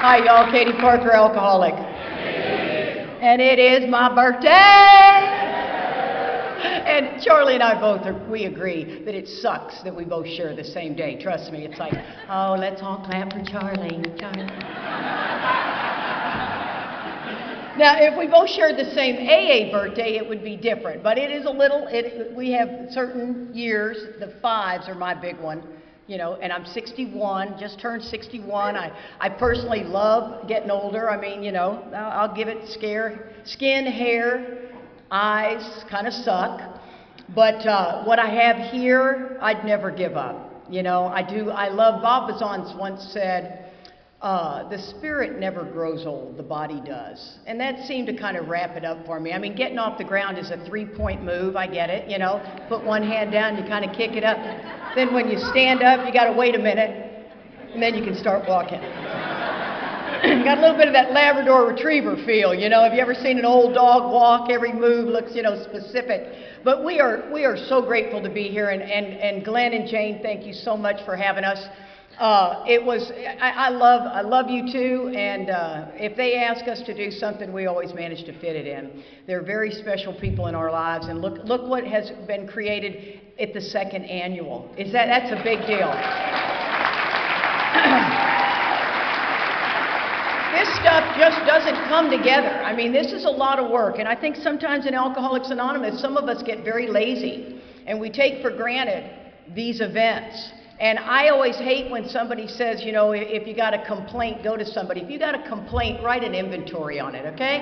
Hi, y'all. Katie Parker, alcoholic. And it is my birthday. And Charlie and I we agree that it sucks that we both share the same day. Trust me, it's like, oh, let's all clap for Charlie. Now, if we both shared the same AA birthday, it would be different. But it is a little, we have certain years, the 5s are my big one. You know, and I'm 61, just turned 61. I personally love getting older. I mean, you know, I'll give it skin, hair, eyes kind of suck. But what I have here, I'd never give up. You know, I love, Bob Bazan once said, the spirit never grows old, the body does. And that seemed to kind of wrap it up for me. I mean, getting off the ground is a 3-point move, I get it, you know. Put one hand down, you kind of kick it up. Then when you stand up, you got to wait a minute, and then you can start walking. Got a little bit of that Labrador Retriever feel, you know. Have you ever seen an old dog walk? Every move looks, you know, specific. But we are so grateful to be here, and Glenn and Jane, thank you so much for having us. I love you too, and if they ask us to do something, we always manage to fit it in. They're very special people in our lives, and look what has been created at the 2nd annual. That's a big deal. This stuff just doesn't come together. I mean, this is a lot of work, and I think sometimes in Alcoholics Anonymous, some of us get very lazy, and we take for granted these events. And I always hate when somebody says, you know, if you got a complaint, go to somebody. If you got a complaint, write an inventory on it, okay?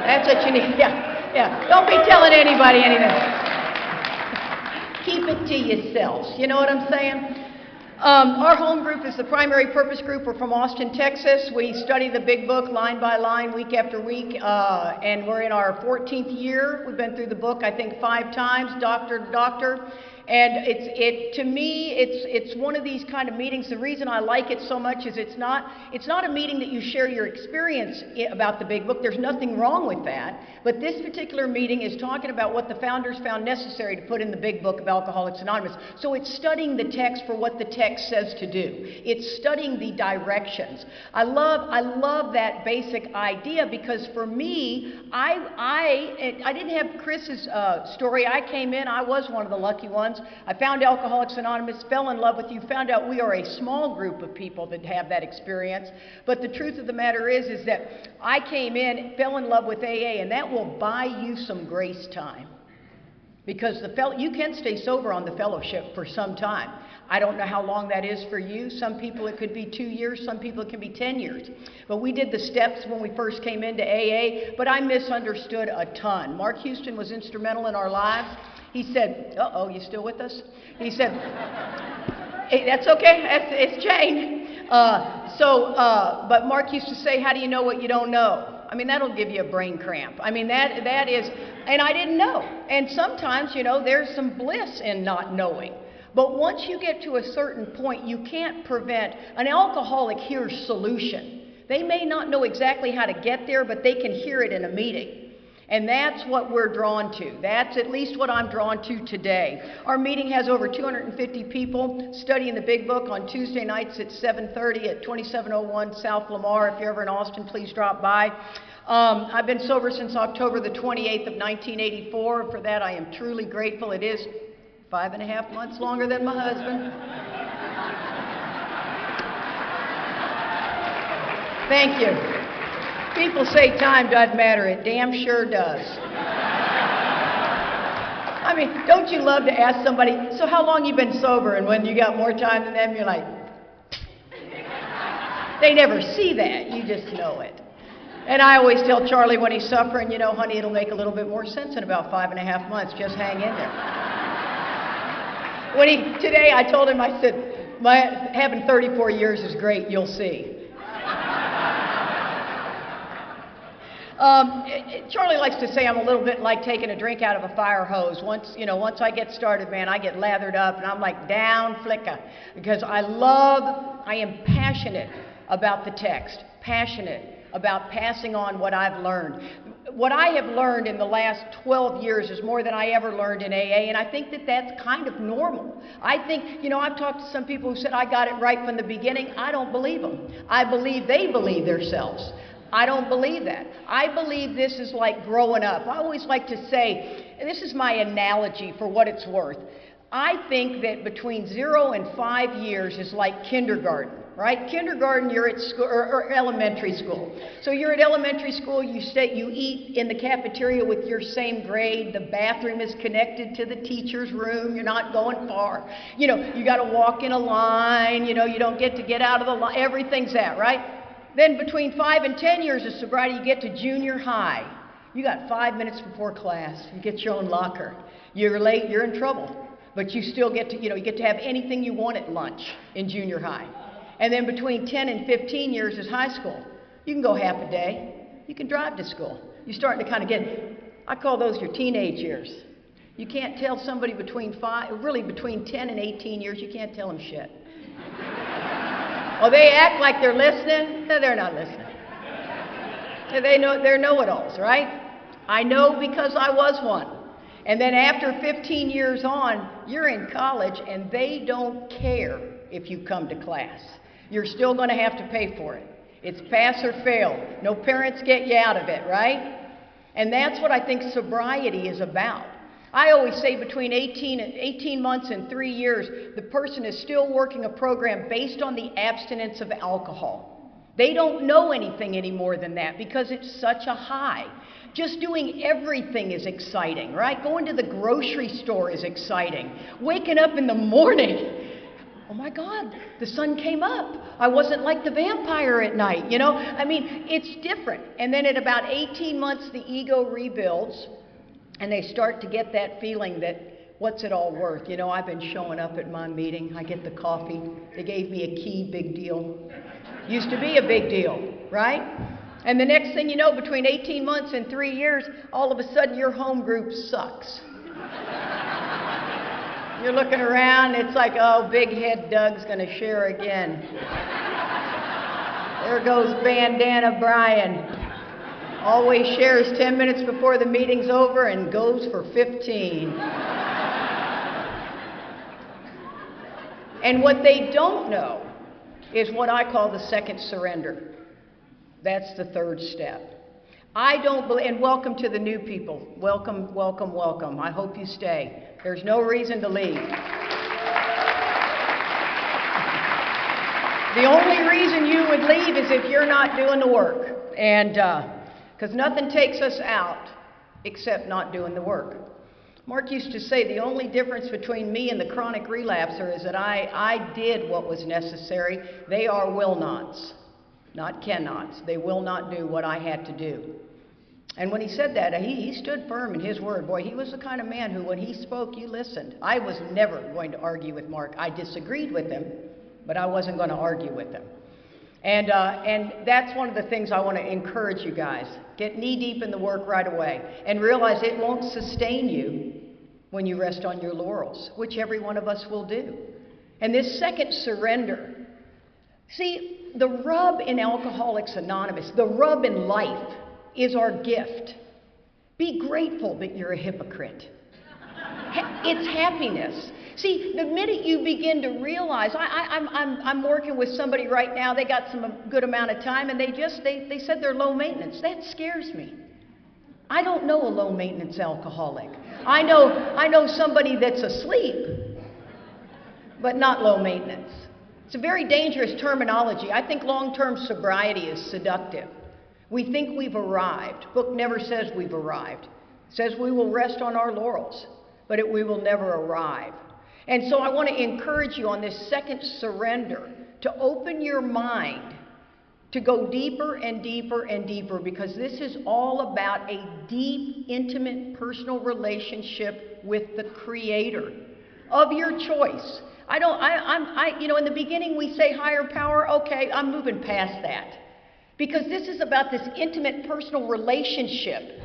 That's what you need. Yeah. Don't be telling anybody anything. Keep it to yourselves. You know what I'm saying? Our home group is the Primary Purpose Group. We're from Austin, Texas. We study the Big Book line by line, week after week, and we're in our 14th year. We've been through the book, I think, 5 times, doctor to doctor. And to me, it's one of these kind of meetings. The reason I like it so much is it's not a meeting that you share your experience about the Big Book. There's nothing wrong with that. But this particular meeting is talking about what the founders found necessary to put in the Big Book of Alcoholics Anonymous. So it's studying the text for what the text says to do. It's studying the directions. I love that basic idea, because for me, I didn't have Chris's story. I came in, I was one of the lucky ones. I found Alcoholics Anonymous, fell in love with you, found out we are a small group of people that have that experience. But the truth of the matter is that I came in, fell in love with AA, and that will buy you some grace time. Because you can stay sober on the fellowship for some time. I don't know how long that is for you. Some people it could be 2 years, some people it can be 10 years. But we did the steps when we first came into AA, but I misunderstood a ton. Mark Houston was instrumental in our lives. He said, uh-oh, you still with us? He said, hey, that's okay, it's Jane. But Mark used to say, how do you know what you don't know? I mean, that'll give you a brain cramp. I mean, that is, and I didn't know. And sometimes, you know, there's some bliss in not knowing. But once you get to a certain point, you can't prevent. An alcoholic hears solution. They may not know exactly how to get there, but they can hear it in a meeting. And that's what we're drawn to. That's at least what I'm drawn to today. Our meeting has over 250 people studying the Big Book on Tuesday nights at 7:30 at 2701 South Lamar. If you're ever in Austin, please drop by. I've been sober since October the 28th of 1984. For that, I am truly grateful. It is 5.5 months longer than my husband. Thank you. People say time doesn't matter. It damn sure does. I mean, don't you love to ask somebody, so how long you been sober? And when you got more time than them, you're like, they never see that. You just know it. And I always tell Charlie when he's suffering, you know, honey, it'll make a little bit more sense in about 5.5 months. Just hang in there. Today I told him, I said, having 34 years is great. You'll see. Charlie likes to say I'm a little bit like taking a drink out of a fire hose. Once I get started, man, I get lathered up and I'm like down flicka, because I am passionate about the text, passionate about passing on what I've learned. what I have learned in the last 12 years is more than I ever learned in AA, and I think that that's kind of normal. I think, you know, I've talked to some people who said I got it right from the beginning. I don't believe them. I believe they believe themselves. I don't believe that. I believe this is like growing up. I always like to say, and this is my analogy for what it's worth, I think that between 0 and 5 years is like kindergarten, right? Kindergarten, you're at school, or elementary school. So you're at elementary school, you eat in the cafeteria with your same grade, the bathroom is connected to the teacher's room, you're not going far. You know, you got to walk in a line, you know, you don't get to get out of the line, everything's that, right? Then between 5 and 10 years of sobriety, you get to junior high. You got 5 minutes before class, you get your own locker. You're late, you're in trouble. But you still get to, you know, you get to have anything you want at lunch in junior high. And then between 10 and 15 years is high school. You can go half a day. You can drive to school. You're starting to kind of get, I call those your teenage years. You can't tell somebody between 10 and 18 years, you can't tell them shit. Oh, they act like they're listening. No, they're not listening. They're know-it-alls, right? I know because I was one. And then after 15 years on, you're in college and they don't care if you come to class. You're still going to have to pay for it. It's pass or fail. No parents get you out of it, right? And that's what I think sobriety is about. I always say between 18 months and 3 years, the person is still working a program based on the abstinence of alcohol. They don't know anything any more than that because it's such a high. Just doing everything is exciting, right? Going to the grocery store is exciting. Waking up in the morning, oh my God, the sun came up. I wasn't like the vampire at night, you know? I mean, it's different. And then at about 18 months, the ego rebuilds, and they start to get that feeling that, what's it all worth? You know, I've been showing up at my meeting. I get the coffee. They gave me a key, big deal. Used to be a big deal, right? And the next thing you know, between 18 months and 3 years, all of a sudden your home group sucks. You're looking around, it's like, oh, big head Doug's going to share again. There goes Bandana Brian. Always shares 10 minutes before the meeting's over and goes for 15. And what they don't know is what I call the second surrender. That's the third step. I don't believe, and welcome to the new people. Welcome, welcome, welcome. I hope you stay. There's no reason to leave. The only reason you would leave is if you're not doing the work. And, because nothing takes us out except not doing the work. Mark used to say the only difference between me and the chronic relapser is that I did what was necessary. They are will-nots. Not cannots. They will not do what I had to do. And when he said that, he stood firm in his word. Boy, he was the kind of man who, when he spoke, you listened. I was never going to argue with Mark. I disagreed with him, but I wasn't going to argue with him. And that's one of the things I want to encourage you guys. Get knee-deep in the work right away and realize it won't sustain you when you rest on your laurels, which every one of us will do. And this second surrender, see, the rub in Alcoholics Anonymous, the rub in life, is our gift. Be grateful that you're a hypocrite. It's happiness. See, the minute you begin to realize, I'm working with somebody right now, they got some good amount of time, and they said they're low maintenance. That scares me. I don't know a low maintenance alcoholic. I know somebody that's asleep, but not low maintenance. It's a very dangerous terminology. I think long-term sobriety is seductive. We think we've arrived. Book never says we've arrived. It says we will rest on our laurels, but we will never arrive. And so I want to encourage you on this second surrender to open your mind to go deeper and deeper and deeper, because this is all about a deep, intimate, personal relationship with the Creator of your choice. You know, in the beginning we say higher power. Okay, I'm moving past that. Because this is about this intimate, personal relationship.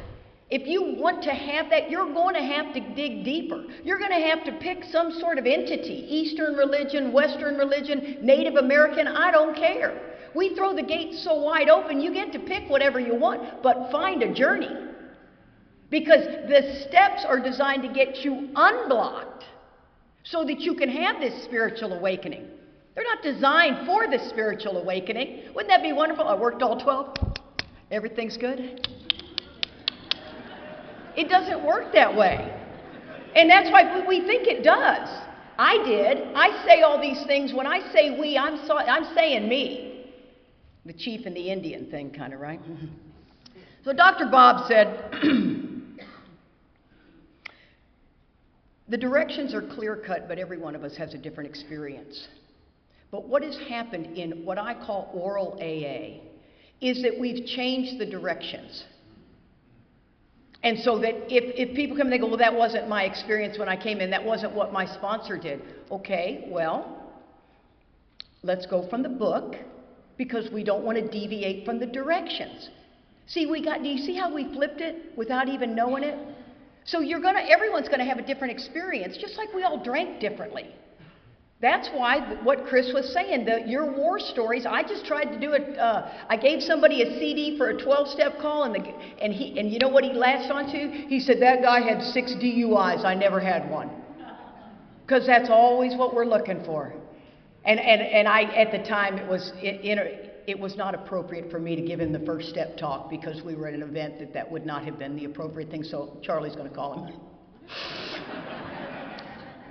If you want to have that, you're going to have to dig deeper. You're going to have to pick some sort of entity. Eastern religion, Western religion, Native American, I don't care. We throw the gates so wide open, you get to pick whatever you want, but find a journey. Because the steps are designed to get you unblocked so that you can have this spiritual awakening. They're not designed for the spiritual awakening. Wouldn't that be wonderful? I worked all 12. Everything's good. It doesn't work that way. And that's why we think it does. I did. I say all these things. When I say we, I'm saying me. The chief and the Indian thing, kind of, right? So Dr. Bob said, the directions are clear-cut, but every one of us has a different experience. But what has happened in what I call oral AA is that we've changed the directions. And so that if people come and they go, well, that wasn't my experience when I came in, that wasn't what my sponsor did. Okay, well, let's go from the book, because we don't want to deviate from the directions. See, do you see how we flipped it without even knowing it? So everyone's gonna have a different experience, just like we all drank differently. That's why what Chris was saying, your war stories, I just tried to do it. I gave somebody a CD for a 12-step call, and you know what he latched onto? He said, that guy had 6 DUIs. I never had one. Because that's always what we're looking for. And I, at the time, it was not appropriate for me to give him the first step talk, because we were at an event that would not have been the appropriate thing, so Charlie's going to call him.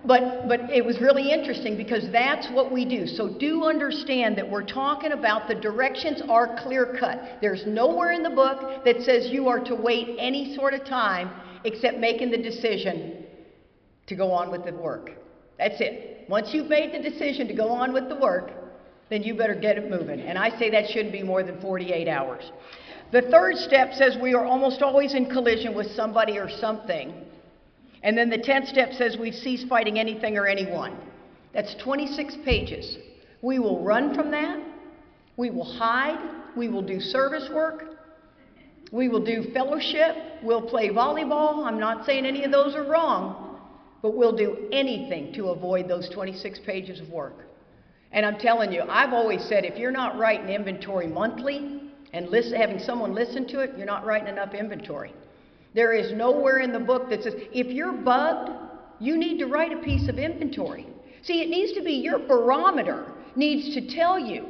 But it was really interesting, because that's what we do. So do understand that we're talking about the directions are clear-cut. There's nowhere in the book that says you are to wait any sort of time except making the decision to go on with the work. That's it. Once you've made the decision to go on with the work, then you better get it moving. And I say that shouldn't be more than 48 hours. The third step says we are almost always in collision with somebody or something. And then the 10th step says we've ceased fighting anything or anyone. That's 26 pages. We will run from that. We will hide. We will do service work. We will do fellowship. We'll play volleyball. I'm not saying any of those are wrong, but we'll do anything to avoid those 26 pages of work. And I'm telling you, I've always said, if you're not writing inventory monthly and having someone listen to it, you're not writing enough inventory. There is nowhere in the book that says, if you're bugged, you need to write a piece of inventory. See, it needs to be your barometer, needs to tell you,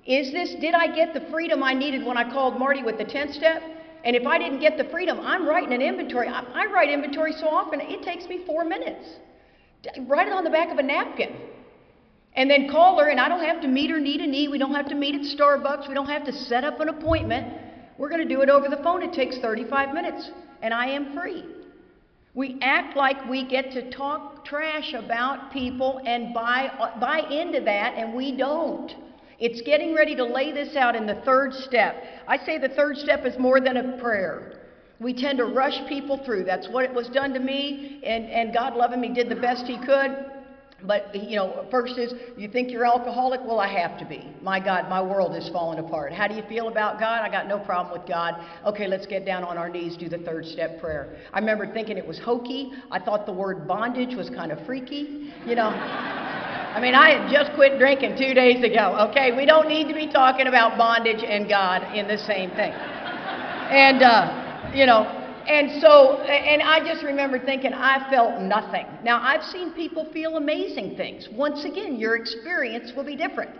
did I get the freedom I needed when I called Marty with the 10th step? And if I didn't get the freedom, I'm writing an inventory. I write inventory so often, it takes me 4 minutes. Write it on the back of a napkin. And then call her, and I don't have to meet her knee to knee. We don't have to meet at Starbucks. We don't have to set up an appointment. We're going to do it over the phone. It takes 35 minutes. And I am free. We act like we get to talk trash about people and buy into that, and we don't. It's getting ready to lay this out in the third step. I say the third step is more than a prayer. We tend to rush people through. That's what it was done to me, and God loving me did the best he could. But, first is, you think you're alcoholic? Well, I have to be. My God, my world is falling apart. How do you feel about God? I got no problem with God. Okay, let's get down on our knees, do the third step prayer. I remember thinking it was hokey. I thought the word bondage was kind of freaky. I had just quit drinking 2 days ago. Okay, we don't need to be talking about bondage and God in the same thing. And I just remember thinking, I felt nothing. Now, I've seen people feel amazing things. Once again, your experience will be different,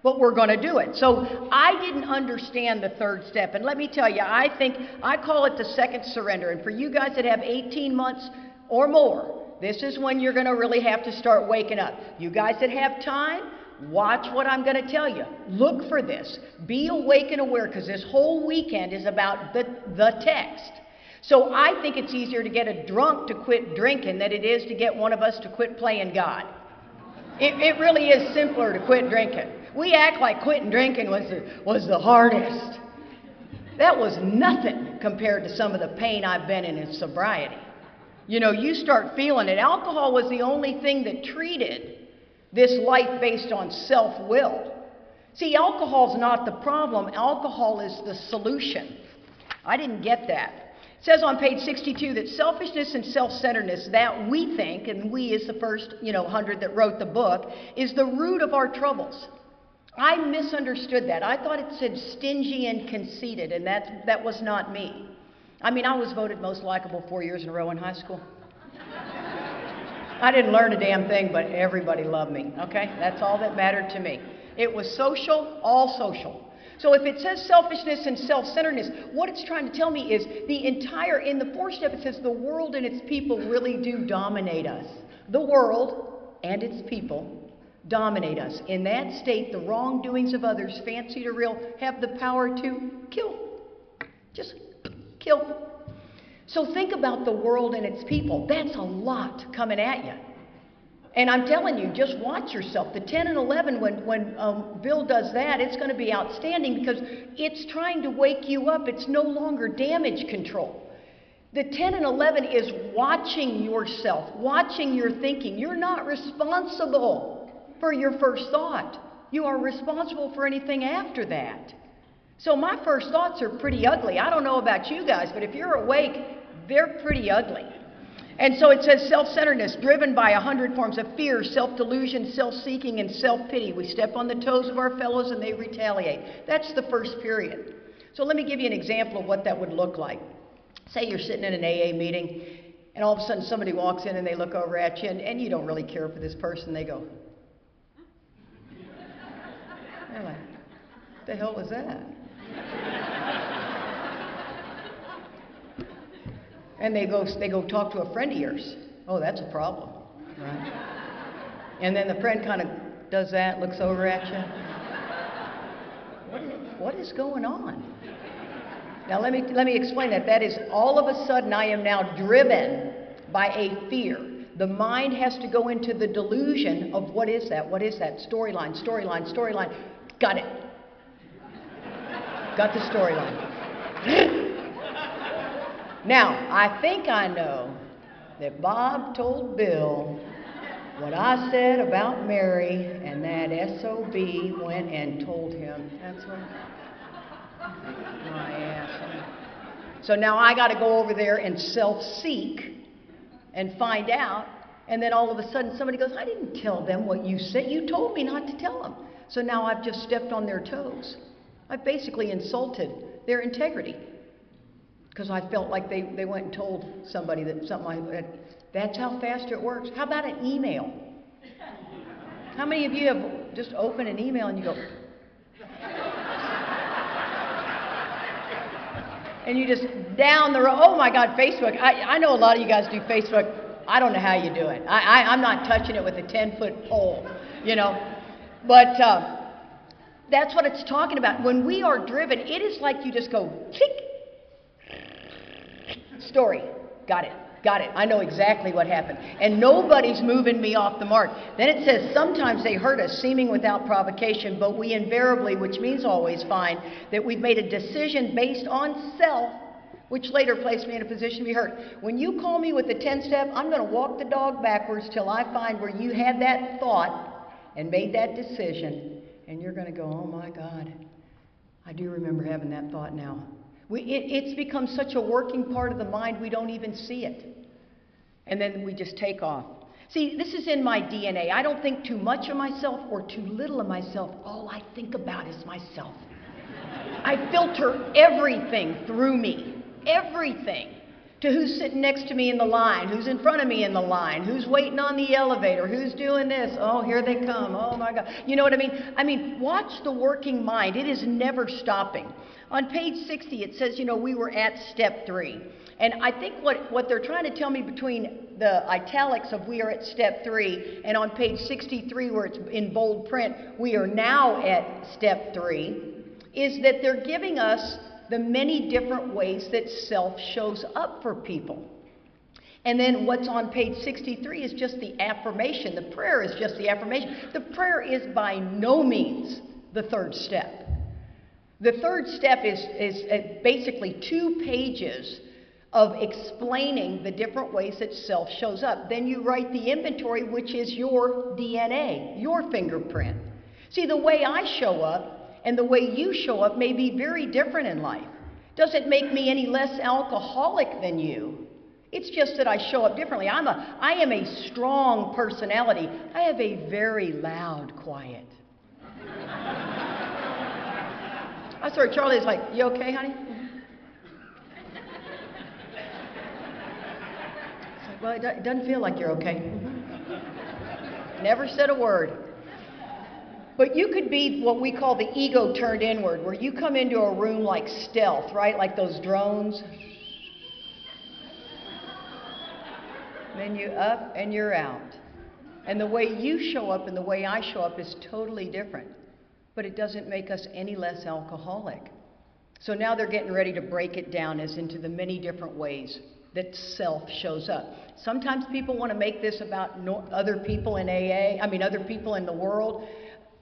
but we're going to do it. So I didn't understand the third step. And let me tell you, I call it the second surrender. And for you guys that have 18 months or more, this is when you're going to really have to start waking up. You guys that have time, watch what I'm going to tell you. Look for this. Be awake and aware, because this whole weekend is about the text. So I think it's easier to get a drunk to quit drinking than it is to get one of us to quit playing God. It really is simpler to quit drinking. We act like quitting drinking was the hardest. That was nothing compared to some of the pain I've been in sobriety. You start feeling it. Alcohol was the only thing that treated this life based on self-will. See, alcohol's not the problem. Alcohol is the solution. I didn't get that. It says on page 62 that selfishness and self-centeredness, that we think, and we is the first 100 that wrote the book, is the root of our troubles. I misunderstood that. I thought it said stingy and conceited, and that was not me. I mean, I was voted most likable 4 years in a row in high school. I didn't learn a damn thing, but everybody loved me, okay? That's all that mattered to me. It was social, all social. So if it says selfishness and self-centeredness, what it's trying to tell me is in the fourth step, it says the world and its people really do dominate us. The world and its people dominate us. In that state, the wrongdoings of others, fancied or real, have the power to kill. Just kill. So think about the world and its people. That's a lot coming at you. And I'm telling you, just watch yourself. The 10 and 11, when Bill does that, it's going to be outstanding because it's trying to wake you up. It's no longer damage control. The 10 and 11 is watching yourself, watching your thinking. You're not responsible for your first thought. You are responsible for anything after that. So my first thoughts are pretty ugly. I don't know about you guys, but if you're awake, they're pretty ugly. And so it says self-centeredness, driven by 100 forms of fear, self-delusion, self-seeking, and self-pity. We step on the toes of our fellows and they retaliate. That's the first period. So let me give you an example of what that would look like. Say you're sitting in an AA meeting, and all of a sudden somebody walks in and they look over at you, and you don't really care for this person. They go, they're like, what the hell was that? And they go talk to a friend of yours. Oh, that's a problem, right? And then the friend kind of does that, looks over at you. What is going on? Now let me explain that. That is, all of a sudden I am now driven by a fear. The mind has to go into the delusion of what is that? What is that? Storyline, storyline, storyline. Got it. Got the storyline. Now, I think I know that Bob told Bill what I said about Mary, and that SOB went and told him. That's what my ass. So now I got to go over there and self-seek and find out, and then all of a sudden somebody goes, I didn't tell them what you said. You told me not to tell them. So now I've just stepped on their toes. I've basically insulted their integrity. Because I felt like they went and told somebody that something that's how fast it works. How about an email? How many of you have just opened an email and you go, and you just down the road, oh my God, Facebook. I know a lot of you guys do Facebook. I don't know how you do it. I'm not touching it with a 10-foot pole, you know. But that's what it's talking about. When we are driven, it is like you just go, click. Story. Got it. Got it. I know exactly what happened. And nobody's moving me off the mark. Then it says, sometimes they hurt us, seeming without provocation, but we invariably, which means always, find that we've made a decision based on self, which later placed me in a position to be hurt. When you call me with the 10-step, I'm going to walk the dog backwards till I find where you had that thought and made that decision. And you're going to go, oh my God, I do remember having that thought now. It's become such a working part of the mind, we don't even see it. And then we just take off. See, this is in my DNA. I don't think too much of myself or too little of myself. All I think about is myself. I filter everything through me. Everything. To who's sitting next to me in the line, who's in front of me in the line, who's waiting on the elevator, who's doing this. Oh, here they come. Oh, my God. You know what I mean? I mean, watch the working mind. It is never stopping. On page 60, it says, you know, we were at step 3. And I think what they're trying to tell me between the italics of we are at step 3 and on page 63 where it's in bold print, we are now at step 3, is that they're giving us the many different ways that self shows up for people. And then what's on page 63 is just the affirmation. The prayer is just the affirmation. The prayer is by no means the third step. The third step is basically 2 pages of explaining the different ways that self shows up. Then you write the inventory, which is your DNA, your fingerprint. See, the way I show up and the way you show up may be very different in life. Doesn't make me any less alcoholic than you. It's just that I show up differently. I am a strong personality. I have a very loud quiet. I'm sorry, Charlie's like, you okay, honey? Well, it doesn't feel like you're okay. Never said a word. But you could be what we call the ego turned inward, where you come into a room like stealth, right? Like those drones. Then you up and you're out. And the way you show up and the way I show up is totally different. But it doesn't make us any less alcoholic. So now they're getting ready to break it down as into the many different ways that self shows up. Sometimes people want to make this about other people in other people in the world.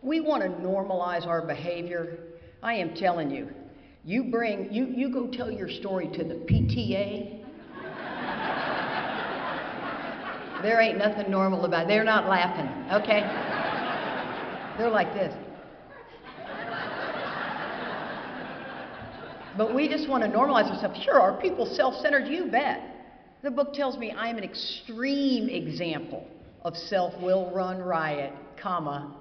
We want to normalize our behavior. I am telling you, you go tell your story to the PTA. There ain't nothing normal about it. They're not laughing, okay? They're like this. But we just want to normalize ourselves. Sure, are people self-centered? You bet. The book tells me I am an extreme example of self-will run riot, comma,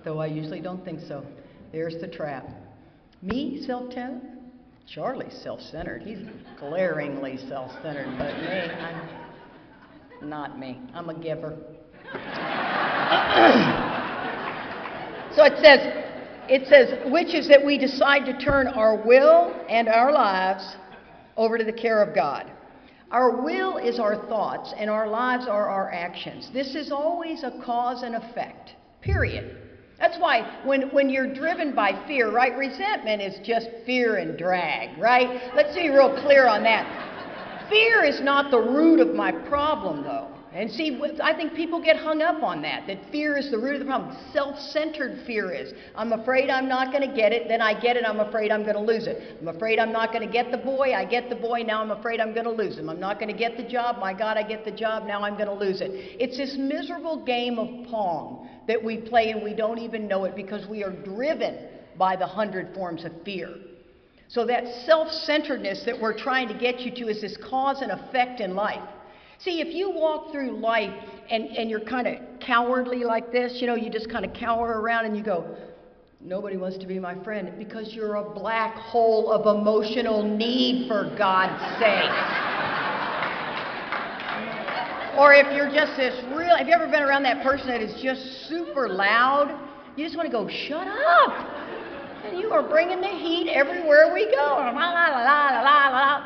though I usually don't think so. There's the trap. Me, self-centered? Charlie's self-centered. He's glaringly self-centered, but me, I'm not me. I'm a giver. So it says, which is that we decide to turn our will and our lives over to the care of God. Our will is our thoughts, and our lives are our actions. This is always a cause and effect, period. That's why when you're driven by fear, right? Resentment is just fear and drag, right? Let's be real clear on that. Fear is not the root of my problem, though. And see, I think people get hung up on that fear is the root of the problem. Self-centered fear is. I'm afraid I'm not going to get it, then I get it, I'm afraid I'm going to lose it. I'm afraid I'm not going to get the boy, I get the boy, now I'm afraid I'm going to lose him. I'm not going to get the job, my God, I get the job, now I'm going to lose it. It's this miserable game of Pong that we play and we don't even know it because we are driven by the 100 forms of fear. So that self-centeredness that we're trying to get you to is this cause and effect in life. See, if you walk through life and you're kind of cowardly like this, you just kind of cower around and you go, nobody wants to be my friend, because you're a black hole of emotional need, for God's sake. Or if you're just have you ever been around that person that is just super loud? You just want to go, shut up. And you are bringing the heat everywhere we go. La, la, la, la, la, la.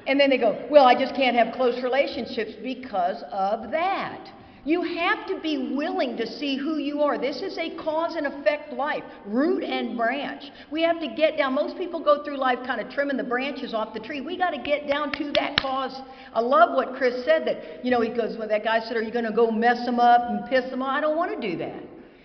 And then they go, well, I just can't have close relationships because of that. You have to be willing to see who you are. This is a cause and effect life, root and branch. We have to get down. Most people go through life kind of trimming the branches off the tree. We got to get down to that cause. I love what Chris said that, he goes, when that guy said, are you going to go mess them up and piss them off? I don't want to do that.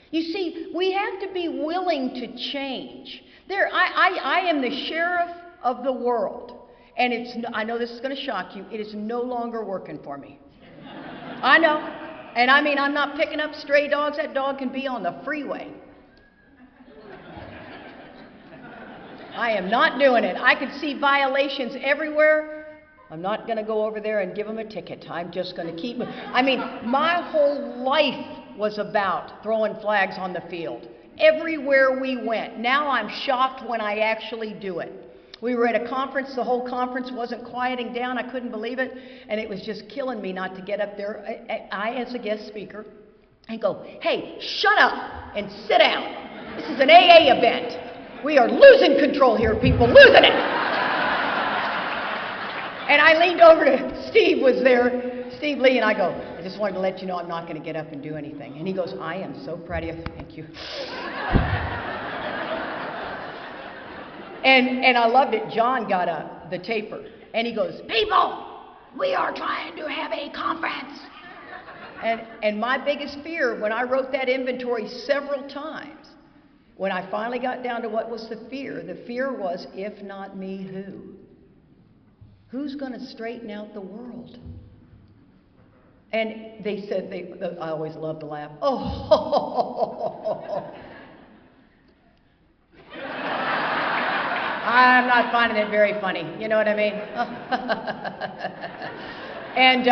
You see, we have to be willing to change. I am the sheriff of the world. And I know this is going to shock you, it is no longer working for me. I know. And I mean, I'm not picking up stray dogs. That dog can be on the freeway. I am not doing it. I can see violations everywhere. I'm not going to go over there and give them a ticket. I'm just going to keep... my whole life was about throwing flags on the field. Everywhere we went. Now I'm shocked when I actually do it. We were at a conference, the whole conference wasn't quieting down, I couldn't believe it, and it was just killing me not to get up there, I as a guest speaker, and go, hey, shut up and sit down. This is an AA event. We are losing control here, people, losing it. And I leaned over to Steve was there, Steve Lee, and I go, I just wanted to let you know I'm not going to get up and do anything. And he goes, I am so proud of you, thank you. And I loved it. John got the taper, and he goes, people, we are trying to have a conference. And my biggest fear, when I wrote that inventory several times, when I finally got down to what was the fear was, if not me, who? Who's going to straighten out the world? And they said, I always love to laugh, oh, I'm not finding it very funny. You know what I mean? And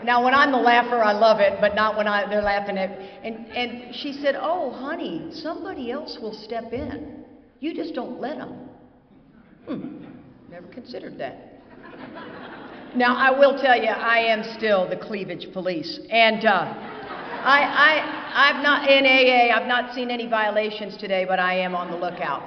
now when I'm the laugher, I love it, but not when they're laughing at. And she said, oh, honey, somebody else will step in. You just don't let them. Never considered that. Now, I will tell you, I am still the cleavage police. And I've not, in AA, I've not seen any violations today, but I am on the lookout.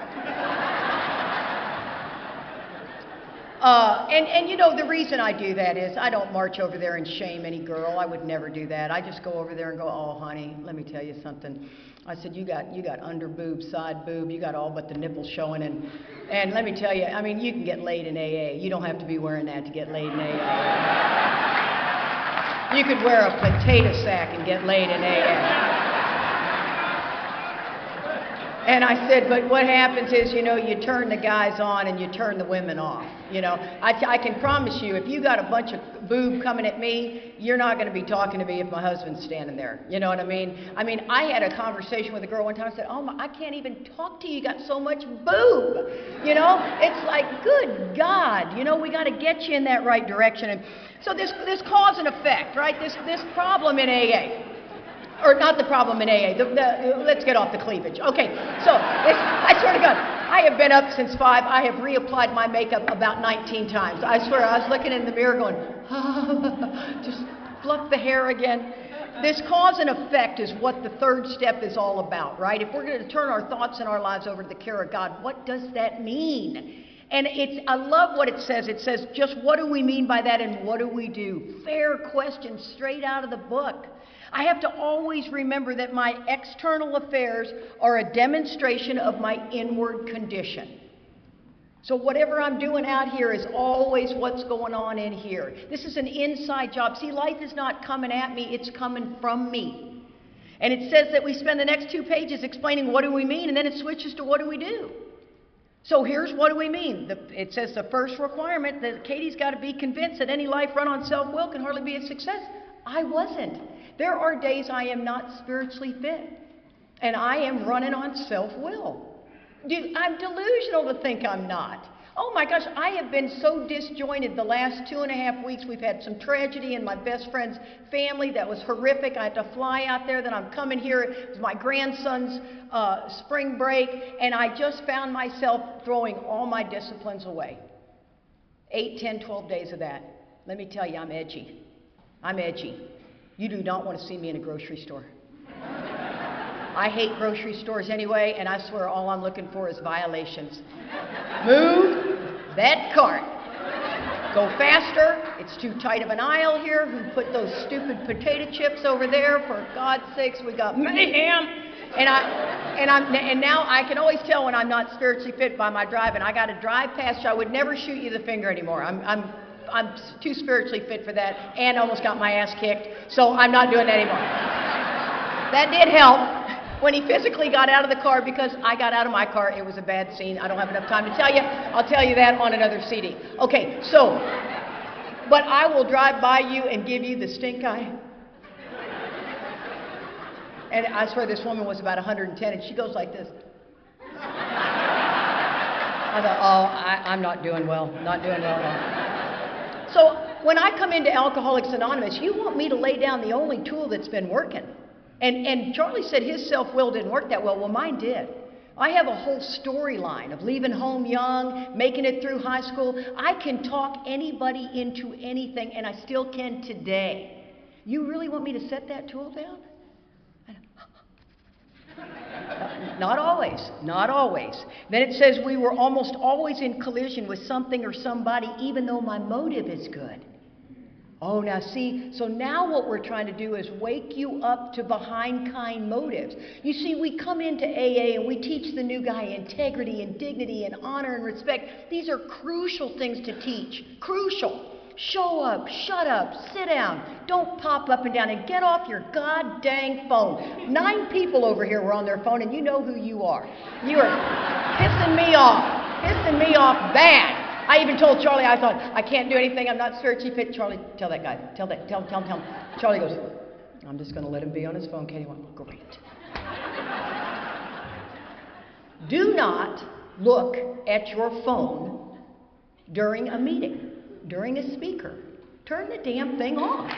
And you know, the reason I do that is I don't march over there and shame any girl. I would never do that. I just go over there and go, oh, honey, let me tell you something. I said, you got under boob, side boob, you got all but the nipples showing. And let me tell you, I mean, you can get laid in AA. You don't have to be wearing that to get laid in AA. You could wear a potato sack and get laid in AA. And I said, but what happens is, you know, you turn the guys on and you turn the women off. You know, I can promise you, if you got a bunch of boob coming at me, you're not going to be talking to me if my husband's standing there. You know what I mean? I had a conversation with a girl one time. I said, oh, I can't even talk to you. You got so much boob. You know, it's like, good God, you know, we got to get you in that right direction. And so this cause and effect, right? This problem in AA. Or not the problem in AA. Let's get off the cleavage. Okay, so I swear to God, I have been up since 5. I have reapplied my makeup about 19 times. I swear, I was looking in the mirror going, just fluff the hair again. This cause and effect is what the third step is all about, right? If we're going to turn our thoughts and our lives over to the care of God, what does that mean? And I love what it says. It says, just what do we mean by that and what do we do? Fair question, straight out of the book. I have to always remember that my external affairs are a demonstration of my inward condition. So whatever I'm doing out here is always what's going on in here. This is an inside job. See, life is not coming at me, it's coming from me. And it says that we spend the next 2 pages explaining what do we mean, and then it switches to what do we do. So here's what do we mean. It says the first requirement that Katie's got to be convinced that any life run on self-will can hardly be a success. I wasn't. There are days I am not spiritually fit, and I am running on self-will. I'm delusional to think I'm not. Oh my gosh, I have been so disjointed the last 2.5 weeks. We've had some tragedy in my best friend's family that was horrific. I had to fly out there, then I'm coming here. It was my grandson's spring break, and I just found myself throwing all my disciplines away. 8, 10, 12 days of that. Let me tell you, I'm edgy. I'm edgy. You do not want to see me in a grocery store. I hate grocery stores anyway, and I swear all I'm looking for is violations. Move that cart. Go faster. It's too tight of an aisle here. Who put those stupid potato chips over there? For God's sakes, we got mayhem. And now I can always tell when I'm not spiritually fit by my driving. I got to drive past you. I would never shoot you the finger anymore. I'm too spiritually fit for that, and almost got my ass kicked, so I'm not doing that anymore. That did help when he physically got out of the car, because I got out of my car. It was a bad scene. I don't have enough time to tell you. I'll tell you that on another CD. Okay, so, but I will drive by you and give you the stink eye. And I swear this woman was about 110, and she goes like this. I thought, oh, I'm not doing well. Not doing well at all. So when I come into Alcoholics Anonymous, you want me to lay down the only tool that's been working. And Charlie said his self-will didn't work that well. Well, mine did. I have a whole storyline of leaving home young, making it through high school. I can talk anybody into anything, and I still can today. You really want me to set that tool down? Not always, not always. Then it says we were almost always in collision with something or somebody, even though my motive is good. Oh, now see, so now what we're trying to do is wake you up to behind kind motives. You see, we come into AA and we teach the new guy integrity and dignity and honor and respect. These are crucial things to teach. Crucial. Show up, shut up, sit down, don't pop up and down, and get off your god dang phone. 9 people over here were on their phone, and you know who you are. You are pissing me off bad. I even told Charlie, I thought, I can't do anything, I'm not spiritually fit. Charlie, tell that guy, tell him. Charlie goes, I'm just going to let him be on his phone. Katie went, great. Do not look at your phone during a meeting. During a speaker. Turn the damn thing off.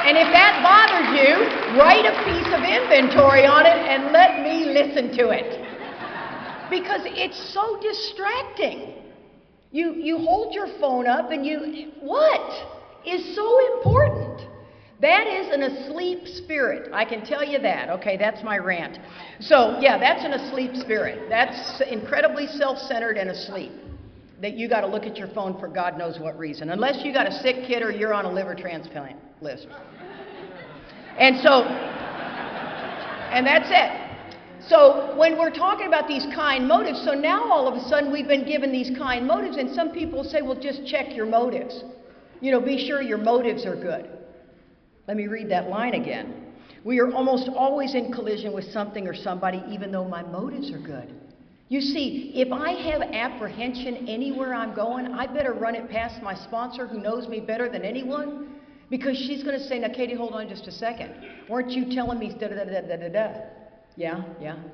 And if that bothers you, write a piece of inventory on it and let me listen to it. Because it's so distracting. You hold your phone up and what is so important? That is an asleep spirit. I can tell you that. Okay, that's my rant. So, yeah, that's an asleep spirit. That's incredibly self-centered and asleep. That you got to look at your phone for God knows what reason. Unless you got a sick kid or you're on a liver transplant list. And that's it. So when we're talking about these kind motives, so now all of a sudden we've been given these kind motives, and some people say, well, just check your motives. Be sure your motives are good. Let me read that line again. We are almost always in collision with something or somebody, even though my motives are good. You see, if I have apprehension anywhere I'm going, I better run it past my sponsor who knows me better than anyone, because she's going to say, now, Katie, hold on just a second. Weren't you telling me da-da-da-da-da-da-da? Yeah.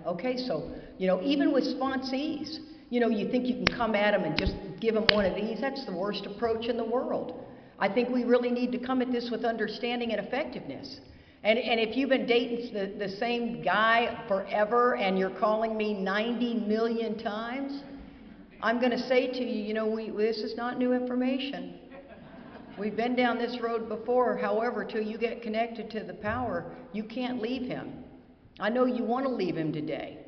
Okay, so, even with sponsees, you think you can come at them and just give them one of these. That's the worst approach in the world. I think we really need to come at this with understanding and effectiveness. And if you've been dating the same guy forever and you're calling me 90 million times, I'm going to say to you, this is not new information. We've been down this road before. However, till you get connected to the power, you can't leave him. I know you want to leave him today.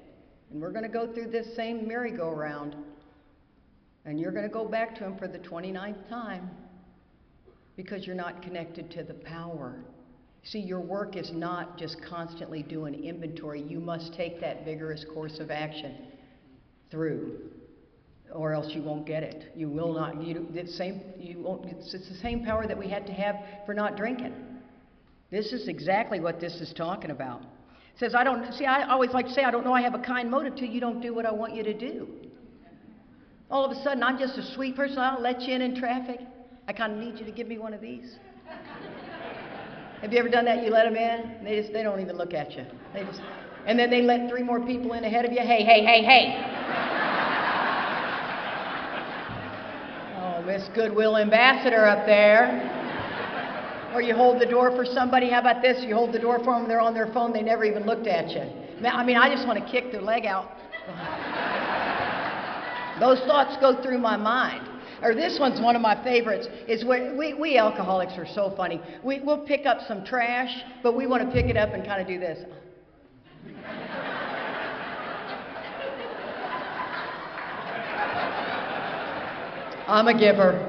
And we're going to go through this same merry-go-round. And you're going to go back to him for the 29th time. Because you're not connected to the power. See, your work is not just constantly doing inventory. You must take that vigorous course of action through, or else you won't get it. You will not. It's the same power that we had to have for not drinking. This is exactly what this is talking about. It says, I always like to say, I don't know I have a kind motive till you don't do what I want you to do. All of a sudden, I'm just a sweet person. I'll let you in traffic. I kind of need you to give me one of these. Have you ever done that? You let them in, they don't even look at you. And then they let 3 more people in ahead of you. Hey. Oh, Miss Goodwill Ambassador up there. Or you hold the door for somebody. How about this? You hold the door for them, they're on their phone, they never even looked at you. I just want to kick their leg out. Those thoughts go through my mind. Or this one's one of my favorites, is where we alcoholics are so funny. We'll pick up some trash, but we want to pick it up and kind of do this. I'm a giver.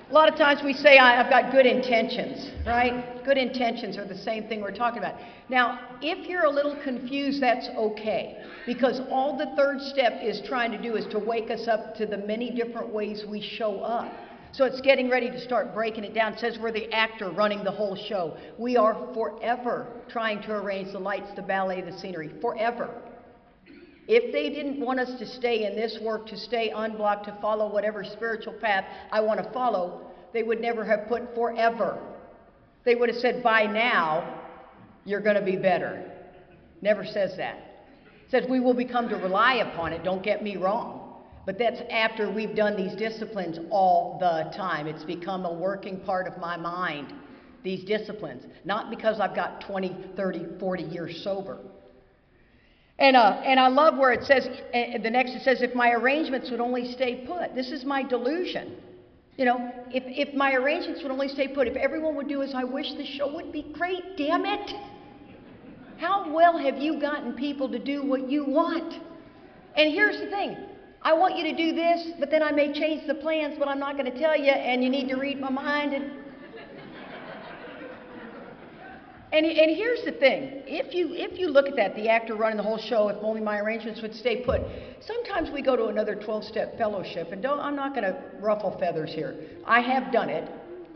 A lot of times we say, I've got good intentions, right? Good intentions are the same thing we're talking about. Now, if you're a little confused, that's okay. Because all the third step is trying to do is to wake us up to the many different ways we show up. So it's getting ready to start breaking it down. It says we're the actor running the whole show. We are forever trying to arrange the lights, the ballet, the scenery. Forever. If they didn't want us to stay in this work, to stay unblocked, to follow whatever spiritual path I want to follow, they would never have put forever. They would have said, by now, you're going to be better. Never says that. It says we will become to rely upon it, don't get me wrong. But that's after we've done these disciplines all the time. It's become a working part of my mind, these disciplines. Not because I've got 20, 30, 40 years sober. And I love where it says, the next it says, if my arrangements would only stay put. This is my delusion. If my arrangements would only stay put, if everyone would do as I wish, the show would be great, damn it. How well have you gotten people to do what you want? And here's the thing. I want you to do this, but then I may change the plans, but I'm not going to tell you, and you need to read my mind. And here's the thing, if you look at that, the actor running the whole show, if only my arrangements would stay put, sometimes we go to another 12-step fellowship, and I'm not going to ruffle feathers here. I have done it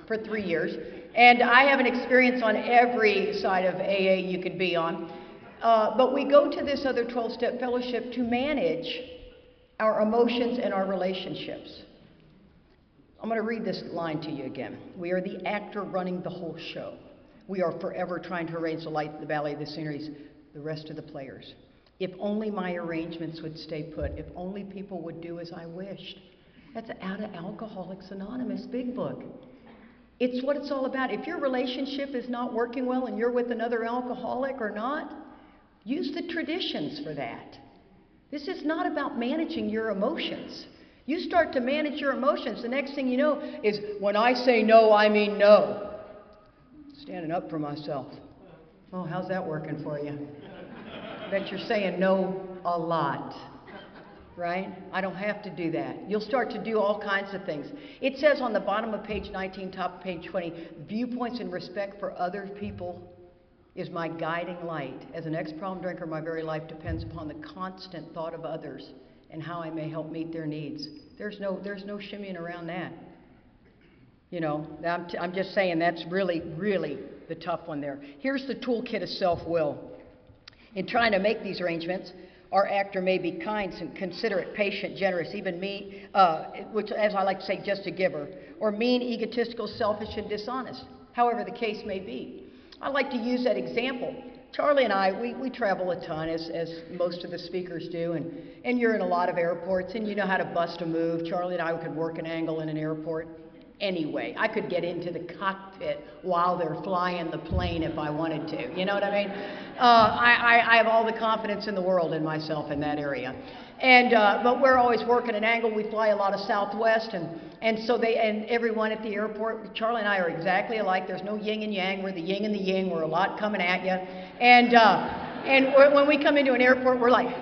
for 3 years, and I have an experience on every side of AA you could be on, but we go to this other 12-step fellowship to manage our emotions and our relationships. I'm going to read this line to you again. We are the actor running the whole show. We are forever trying to arrange the light, the ballet, the sceneries, the rest of the players. If only my arrangements would stay put. If only people would do as I wished. That's out of Alcoholics Anonymous, big book. It's what it's all about. If your relationship is not working well and you're with another alcoholic or not, use the traditions for that. This is not about managing your emotions. You start to manage your emotions, the next thing you know is, when I say no, I mean no. Standing up for myself. Oh, how's that working for you? Bet you're saying no a lot, right? I don't have to do that. You'll start to do all kinds of things. It says on the bottom of page 19, top of page 20, viewpoints and respect for other people is my guiding light. As an ex-problem drinker, my very life depends upon the constant thought of others and how I may help meet their needs. There's no shimmying around that. You know, I'm just saying that's really, really the tough one there. Here's the toolkit of self-will. In trying to make these arrangements, our actor may be kind, considerate, patient, generous, even mean, which, as I like to say, just a giver, or mean, egotistical, selfish, and dishonest, however the case may be. I like to use that example. Charlie and I, we travel a ton, as most of the speakers do, and you're in a lot of airports, and you know how to bust a move. Charlie and I could work an angle in an airport. Anyway, I could get into the cockpit while they're flying the plane if I wanted to. You know what I mean? I have all the confidence in the world in myself in that area. And but we're always working an angle. We fly a lot of Southwest, and so everyone at the airport, Charlie and I are exactly alike. There's no yin and yang. We're the yin and the yang. We're a lot coming at you. And when we come into an airport, we're like,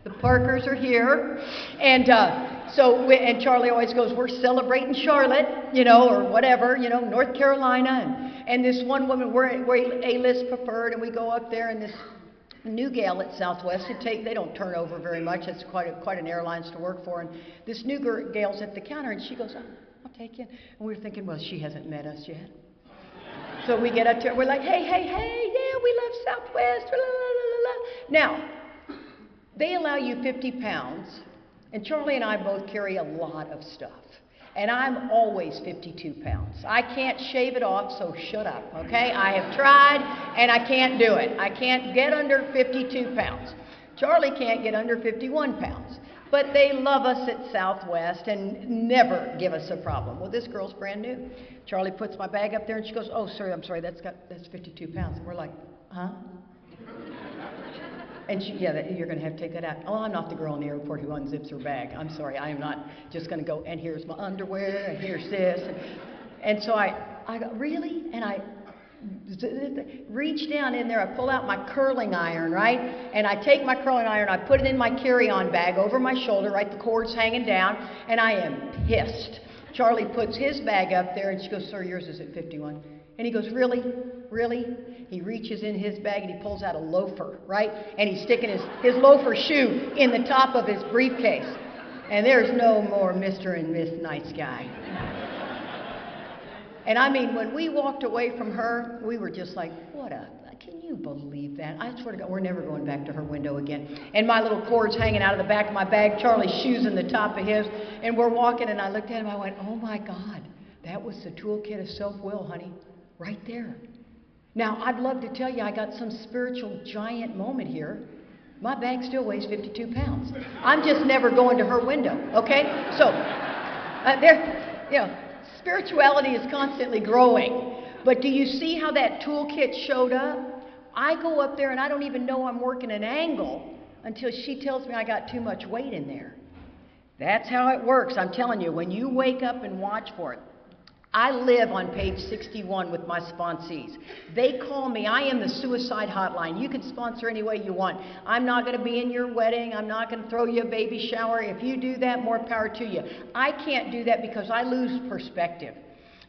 the Parkers are here, and and Charlie always goes, we're celebrating Charlotte, you know, or whatever, you know, North Carolina, and this one woman, we're A-list preferred, and we go up there, and this new gal at Southwest, they don't turn over very much. It's quite an airlines to work for, and this new gal's at the counter, and she goes, oh, I'll take you, and we're thinking, well, she hasn't met us yet. So we get up to her, we're like, hey, yeah, we love Southwest, la, la, la, la. Now, they allow you 50 pounds, and Charlie and I both carry a lot of stuff. And I'm always 52 pounds. I can't shave it off, so shut up, okay? I have tried, and I can't do it. I can't get under 52 pounds. Charlie can't get under 51 pounds. But they love us at Southwest and never give us a problem. Well, this girl's brand new. Charlie puts my bag up there, and she goes, oh, sir, I'm sorry, that's 52 pounds. And we're like, huh? And she, yeah, you're going to have to take that out. Oh, I'm not the girl in the airport who unzips her bag. I'm sorry, I am not just going to go, and here's my underwear, and here's this. And so I go, really? And I reach down in there, I pull out my curling iron, right? And I take my curling iron, I put it in my carry-on bag over my shoulder, right? The cord's hanging down, and I am pissed. Charlie puts his bag up there, and she goes, sir, yours is at 51. And he goes, really? Really? He reaches in his bag and he pulls out a loafer, right? And he's sticking his loafer shoe in the top of his briefcase. And there's no more Mr. and Miss Nice Guy. And I mean, when we walked away from her, we were just like, can you believe that? I swear to God, we're never going back to her window again. And my little cord's hanging out of the back of my bag, Charlie's shoes in the top of his, and we're walking, and I looked at him, I went, oh my God, that was the toolkit of self-will, honey, right there. Now, I'd love to tell you I got some spiritual giant moment here. My bag still weighs 52 pounds. I'm just never going to her window, okay? So, spirituality is constantly growing. But do you see how that toolkit showed up? I go up there and I don't even know I'm working an angle until she tells me I got too much weight in there. That's how it works. I'm telling you, when you wake up and watch for it. I live on page 61 with my sponsees. They call me. I am the suicide hotline. You can sponsor any way you want. I'm not going to be in your wedding. I'm not going to throw you a baby shower. If you do that, more power to you. I can't do that because I lose perspective.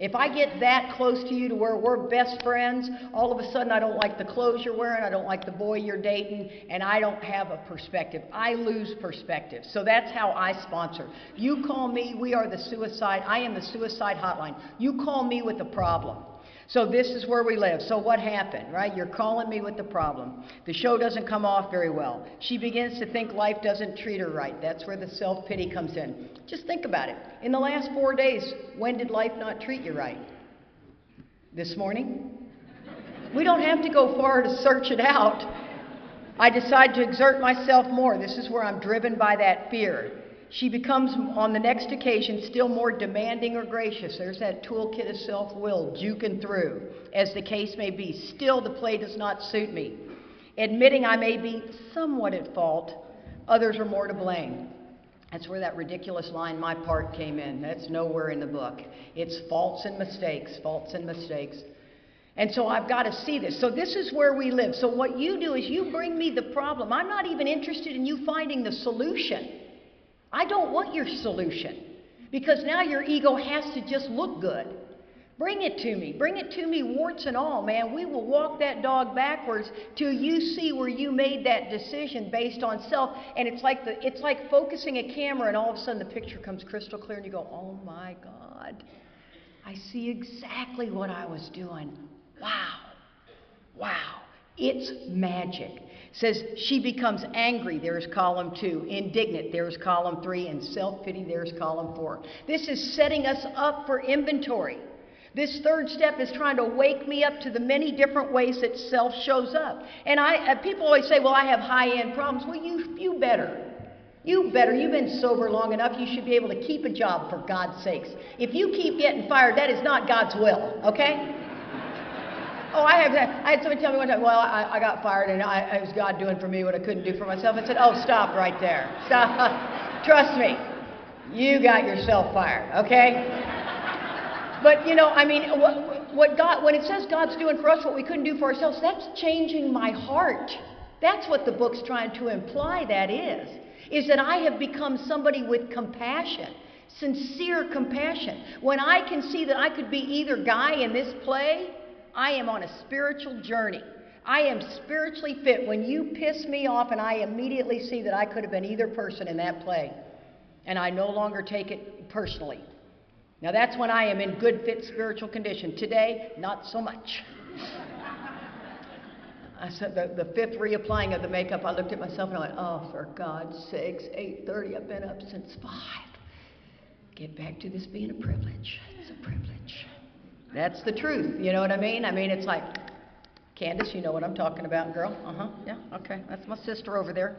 If I get that close to you to where we're best friends, all of a sudden I don't like the clothes you're wearing, I don't like the boy you're dating, and I don't have a perspective. I lose perspective. So that's how I sponsor. You call me, I am the suicide hotline. You call me with a problem. So this is where we live. So what happened, right? You're calling me with the problem. The show doesn't come off very well. She begins to think life doesn't treat her right. That's where the self-pity comes in. Just think about it. In the last 4 days, when did life not treat you right? This morning? We don't have to go far to search it out. I decide to exert myself more. This is where I'm driven by that fear. She becomes, on the next occasion, still more demanding or gracious. There's that toolkit of self-will juking through, as the case may be. Still, the play does not suit me. admitting I may be somewhat at fault, others are more to blame. That's where that ridiculous line, my part, came in. That's nowhere in the book. It's faults and mistakes, faults and mistakes. And so I've got to see this. So this is where we live. So what you do is you bring me the problem. I'm not even interested in you finding the solution. I don't want your solution, because now your ego has to just look good. Bring it to me. Bring it to me, warts and all, man. We will walk that dog backwards till you see where you made that decision based on self. And it's like focusing a camera, and all of a sudden the picture comes crystal clear, and you go, oh my God, I see exactly what I was doing. Wow. Wow. It's magic. It says she becomes angry, there's column 2. Indignant, there's column 3. And self-pity, there's column 4. This is setting us up for inventory. This third step is trying to wake me up to the many different ways that self shows up. And people always say, well, I have high-end problems. Well, you better. You better. You've been sober long enough. You should be able to keep a job, for God's sakes. If you keep getting fired, that is not God's will, okay? Oh, I had somebody tell me one time, well, I got fired, and it was God doing for me what I couldn't do for myself. I said, oh, stop right there. Stop. Trust me. You got yourself fired, okay? But, you know, I mean, when it says God's doing for us what we couldn't do for ourselves, that's changing my heart. That's what the book's trying to imply that is that I have become somebody with compassion, sincere compassion. When I can see that I could be either guy in this play, I am on a spiritual journey. I am spiritually fit. When you piss me off, and I immediately see that I could have been either person in that play, and I no longer take it personally. Now that's when I am in good, fit spiritual condition. Today, not so much. I said the fifth reapplying of the makeup, I looked at myself and I went, oh, for God's sakes, 8:30, I've been up since 5. Get back to this being a privilege. It's a privilege. That's the truth, you know what I mean? I mean, it's like, Candace, you know what I'm talking about, girl? Yeah, okay, that's my sister over there.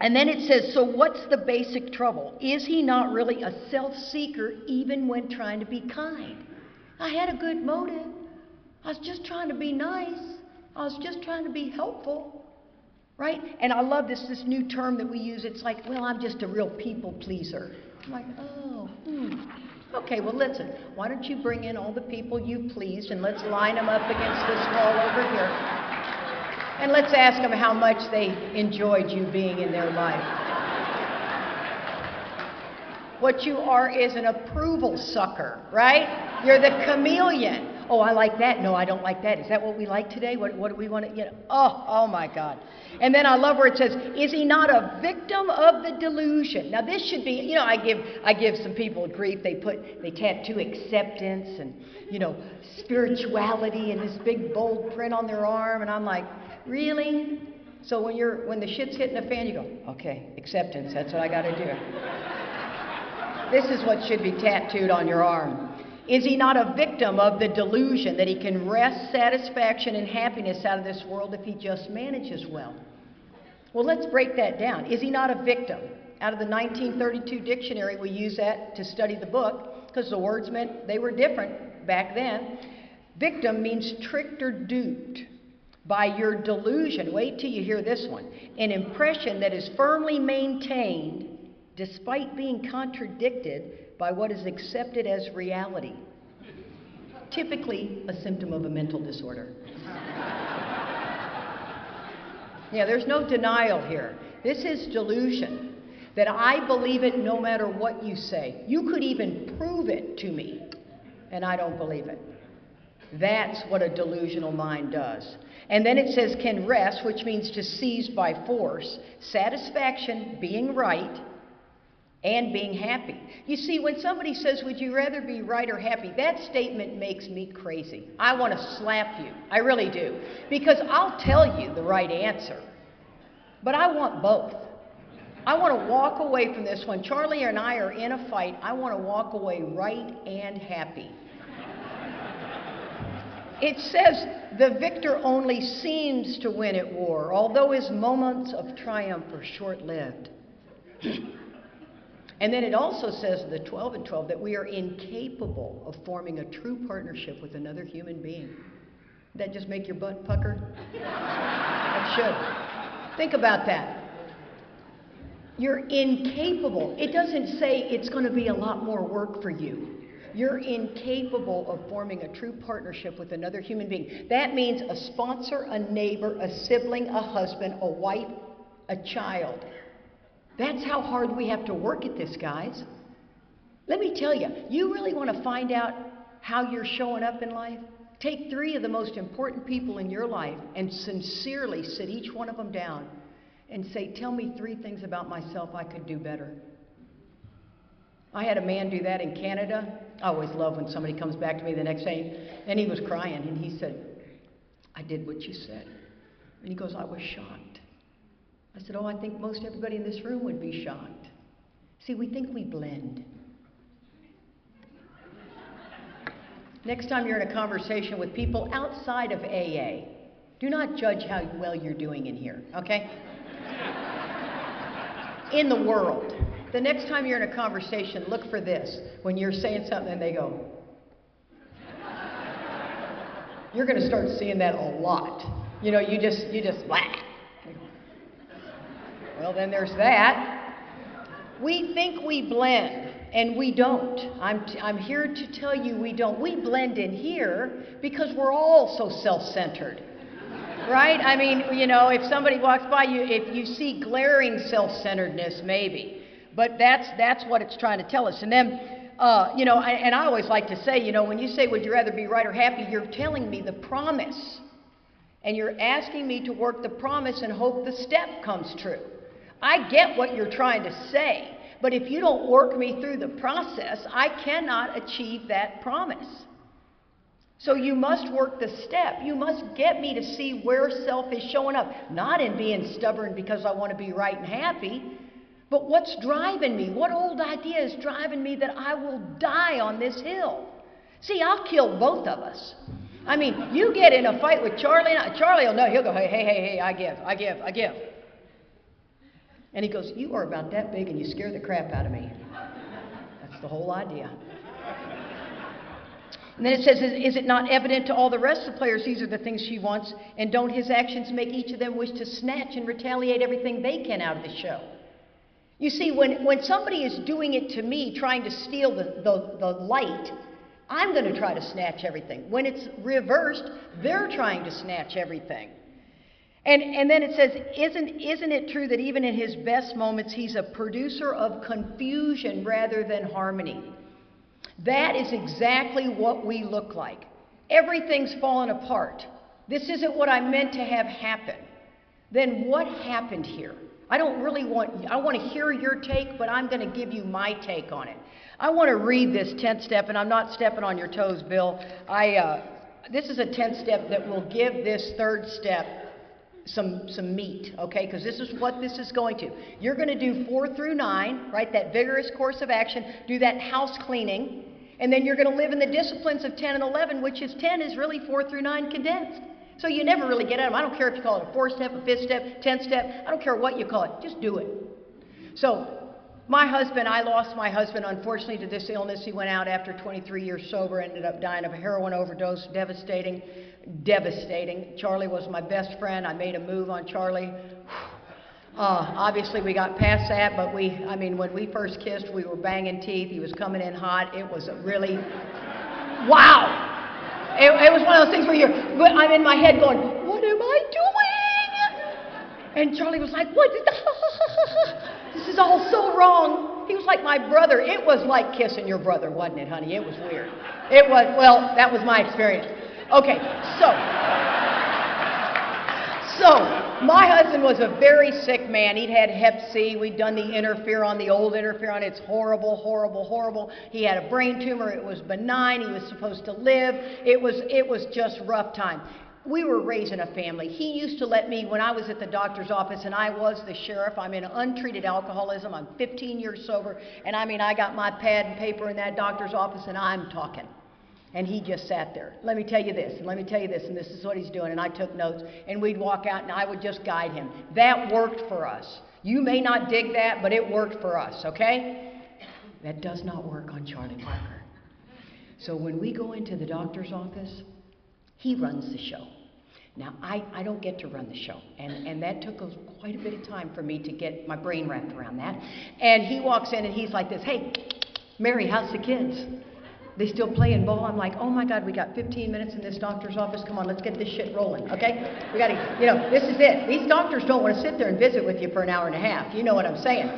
And then it says, so what's the basic trouble? Is he not really a self-seeker even when trying to be kind? I had a good motive. I was just trying to be nice. I was just trying to be helpful. Right? And I love this new term that we use. It's like, well, I'm just a real people pleaser. I'm like, oh, Okay, well, listen. Why don't you bring in all the people you pleased, and let's line them up against this wall over here. And let's ask them how much they enjoyed you being in their life. What you are is an approval sucker, right? You're the chameleon. Oh, I like that. No, I don't like that. Is that what we like today? What do we want to, you know? Oh my God. And then I love where it says, is he not a victim of the delusion? Now this should be, you know, I give some people grief. They tattoo acceptance and, you know, spirituality and this big bold print on their arm. And I'm like, really? So when the shit's hitting the fan, you go, okay, acceptance. That's what I got to do. This is what should be tattooed on your arm. Is he not a victim of the delusion that he can wrest satisfaction and happiness out of this world if he just manages well? Well, let's break that down. Is he not a victim? Out of the 1932 dictionary, we use that to study the book because the words meant they were different back then. Victim means tricked or duped by your delusion. Wait till you hear this one. An impression that is firmly maintained despite being contradicted by what is accepted as reality. Typically a symptom of a mental disorder. Yeah, there's no denial here. This is delusion. That I believe it no matter what you say. You could even prove it to me, and I don't believe it. That's what a delusional mind does. And then it says can wrest, which means to seize by force, satisfaction, being right, and being happy. You see, when somebody says, would you rather be right or happy, that statement makes me crazy. I want to slap you. I really do. Because I'll tell you the right answer. But I want both. I want to walk away from this. When Charlie and I are in a fight, I want to walk away right and happy. It says the victor only seems to win at war, although his moments of triumph are short-lived. And then it also says, the 12 and 12, that we are incapable of forming a true partnership with another human being. that just make your butt pucker? It should. Think about that. You're incapable. It doesn't say it's going to be a lot more work for you. You're incapable of forming a true partnership with another human being. That means a sponsor, a neighbor, a sibling, a husband, a wife, a child. That's how hard we have to work at this, guys. Let me tell you, you really want to find out how you're showing up in life? Take 3 of the most important people in your life and sincerely sit each one of them down and say, tell me 3 things about myself I could do better. I had a man do that in Canada. I always love when somebody comes back to me the next day, and he was crying, and he said, I did what you said. And he goes, I was shocked. I said, oh, I think most everybody in this room would be shocked. See, we think we blend. Next time you're in a conversation with people outside of AA, do not judge how well you're doing in here, okay? In the world. The next time you're in a conversation, look for this. When you're saying something and they go, you're going to start seeing that a lot. You know, you just blah. Well, then there's that. We think we blend, and we don't. I'm here to tell you we don't. We blend in here because we're all so self-centered. Right? I mean, you know, if somebody walks by you, if you see glaring self-centeredness, maybe. But that's what it's trying to tell us. And then, you know, and I always like to say, you know, when you say, would you rather be right or happy, you're telling me the promise. And you're asking me to work the promise and hope the step comes true. I get what you're trying to say. But if you don't work me through the process, I cannot achieve that promise. So you must work the step. You must get me to see where self is showing up. Not in being stubborn because I want to be right and happy, but what's driving me? What old idea is driving me that I will die on this hill? See, I'll kill both of us. I mean, you get in a fight with Charlie, and Charlie will know. He'll go, hey, I give. And he goes, you are about that big and you scare the crap out of me. That's the whole idea. And then it says, is it not evident to all the rest of the players these are the things she wants, and don't his actions make each of them wish to snatch and retaliate everything they can out of the show? You see, when somebody is doing it to me, trying to steal the light, I'm going to try to snatch everything. When it's reversed, they're trying to snatch everything. And then it says, isn't it true that even in his best moments, he's a producer of confusion rather than harmony? That is exactly what we look like. Everything's fallen apart. This isn't what I meant to have happen. Then what happened here? I want to hear your take, but I'm going to give you my take on it. I want to read this 10th step, and I'm not stepping on your toes, Bill. This is a 10th step that will give this 3rd step some meat, okay? Because this is what this is going to. You're going to do 4 through 9, right? That vigorous course of action. Do that house cleaning. And then you're going to live in the disciplines of 10 and 11, which is 10 is really 4 through 9 condensed. So you never really get at them. I don't care if you call it a 4th step, a 5th step, 10th step. I don't care what you call it. Just do it. So I lost my husband, unfortunately, to this illness. He went out after 23 years sober, ended up dying of a heroin overdose. Devastating. Charlie was my best friend. I made a move on Charlie. Obviously, we got past that, but when we first kissed, we were banging teeth. He was coming in hot. It was really, wow. It was one of those things where I'm in my head going, what am I doing? And Charlie was like, what? This is all so wrong. He was like my brother. It was like kissing your brother, wasn't it, honey? It was weird. It was, well, that was my experience. Okay, so my husband was a very sick man. He'd had Hep C. We'd done the interferon, the old interferon. It's horrible, horrible, horrible. He had a brain tumor. It was benign. He was supposed to live. It was just rough time. We were raising a family. He used to let me, when I was at the doctor's office, and I was the sheriff, I'm in untreated alcoholism. I'm 15 years sober. And I got my pad and paper in that doctor's office, and I'm talking. And he just sat there. Let me tell you this, and let me tell you this, and this is what he's doing. And I took notes, and we'd walk out, and I would just guide him. That worked for us. You may not dig that, but it worked for us, okay? That does not work on Charlie Parker. So when we go into the doctor's office, He runs the show. Now, I don't get to run the show, and that took quite a bit of time for me to get my brain wrapped around that. And he walks in and he's like this, "Hey, Mary, how's the kids? They still playing ball?" I'm like, "Oh my God, we got 15 minutes in this doctor's office. Come on, let's get this shit rolling, okay? We gotta, this is it. These doctors don't want to sit there and visit with you for an hour and a half. You know what I'm saying?"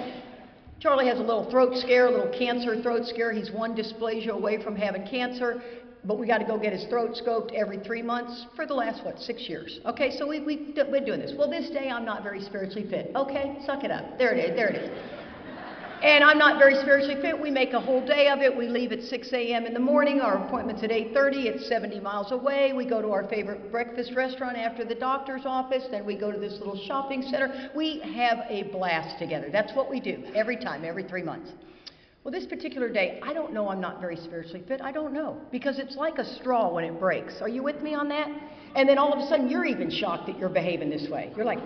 Charlie has a little throat scare, a little cancer throat scare. He's one dysplasia away from having cancer. But we got to go get his throat scoped every 3 months for the last, 6 years. Okay, so we've been doing this. Well, this day I'm not very spiritually fit. Okay, suck it up. There it is. And I'm not very spiritually fit. We make a whole day of it. We leave at 6 a.m. in the morning. Our appointment's at 8:30. It's 70 miles away. We go to our favorite breakfast restaurant after the doctor's office. Then we go to this little shopping center. We have a blast together. That's what we do every time, every 3 months. Well, this particular day, I don't know I'm not very spiritually fit. I don't know. Because it's like a straw when it breaks. Are you with me on that? And then all of a sudden, you're even shocked that you're behaving this way. You're like,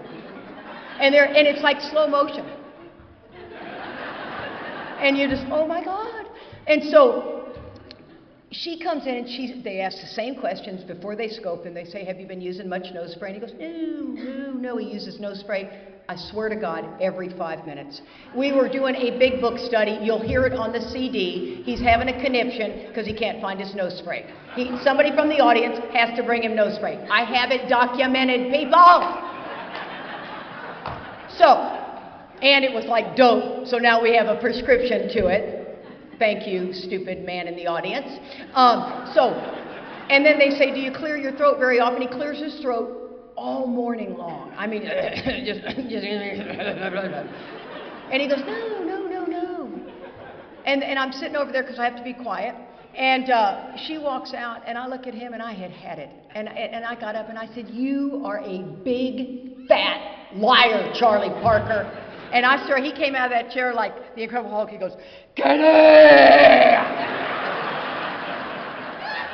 and it's like slow motion. And you're just, oh my God. And so she comes in and they ask the same questions before they scope, and they say, "Have you been using much nose spray?" And he goes, no, he uses nose spray. I swear to God, every 5 minutes. We were doing a big book study. You'll hear it on the CD. He's having a conniption because he can't find his nose spray. Somebody from the audience has to bring him nose spray. I have it documented, people. And it was like dope. So now we have a prescription to it. Thank you, stupid man in the audience. And then they say, "Do you clear your throat very often?" He clears his throat all morning long. I mean, just and he goes, no. And I'm sitting over there because I have to be quiet. And she walks out, and I look at him, and I had it. And I got up, and I said, "You are a big, fat liar, Charlie Parker." And he came out of that chair like the Incredible Hulk. He goes, "Get it!"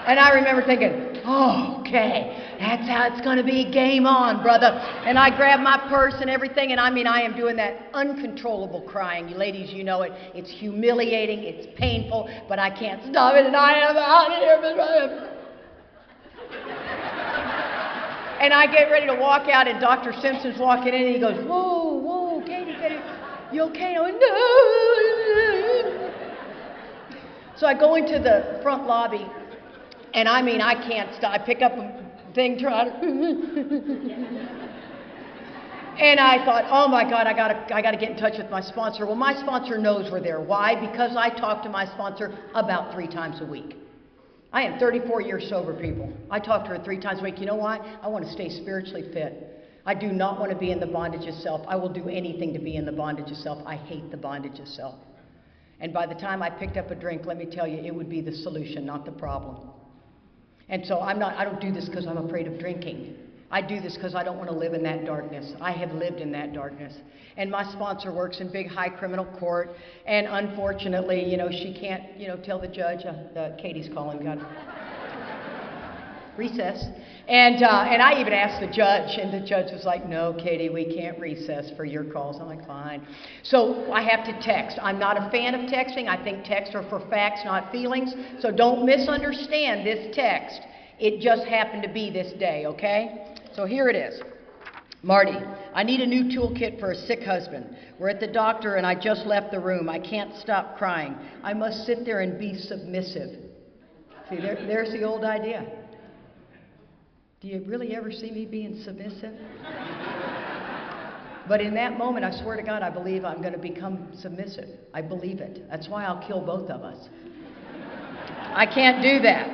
And I remember thinking, "Oh, okay. That's how it's going to be. Game on, brother." And I grabbed my purse and everything, and I am doing that uncontrollable crying. You ladies, you know it. It's humiliating, it's painful, but I can't stop it, and I am out here. And I get ready to walk out, and Dr. Simpson's walking in, and he goes, "Whoa, Katie, you okay?" I went, "No." So I go into the front lobby, and I can't stop. I pick up a thing, try to, and I thought, "Oh my God, I gotta get in touch with my sponsor." Well, my sponsor knows we're there. Why? Because I talk to my sponsor about 3 times a week. I am 34 years sober, people. I talk to her 3 times a week. You know why? I want to stay spiritually fit. I do not want to be in the bondage of self. I will do anything to be in the bondage of self. I hate the bondage of self. And by the time I picked up a drink, let me tell you, it would be the solution, not the problem. And so I don't do this because I'm afraid of drinking. I do this because I don't want to live in that darkness. I have lived in that darkness. And my sponsor works in big high criminal court. And unfortunately, she can't, tell the judge, Katie's calling, God. Recess. And I even asked the judge, and the judge was like, "No, Katie, we can't recess for your calls." I'm like, "Fine." So I have to text. I'm not a fan of texting. I think texts are for facts, not feelings. So don't misunderstand this text. It just happened to be this day, okay? So here it is. "Marty, I need a new toolkit for a sick husband. We're at the doctor, and I just left the room. I can't stop crying. I must sit there and be submissive." See, there's the old idea. Do you really ever see me being submissive? But in that moment, I swear to God, I believe I'm going to become submissive. I believe it. That's why I'll kill both of us. I can't do that.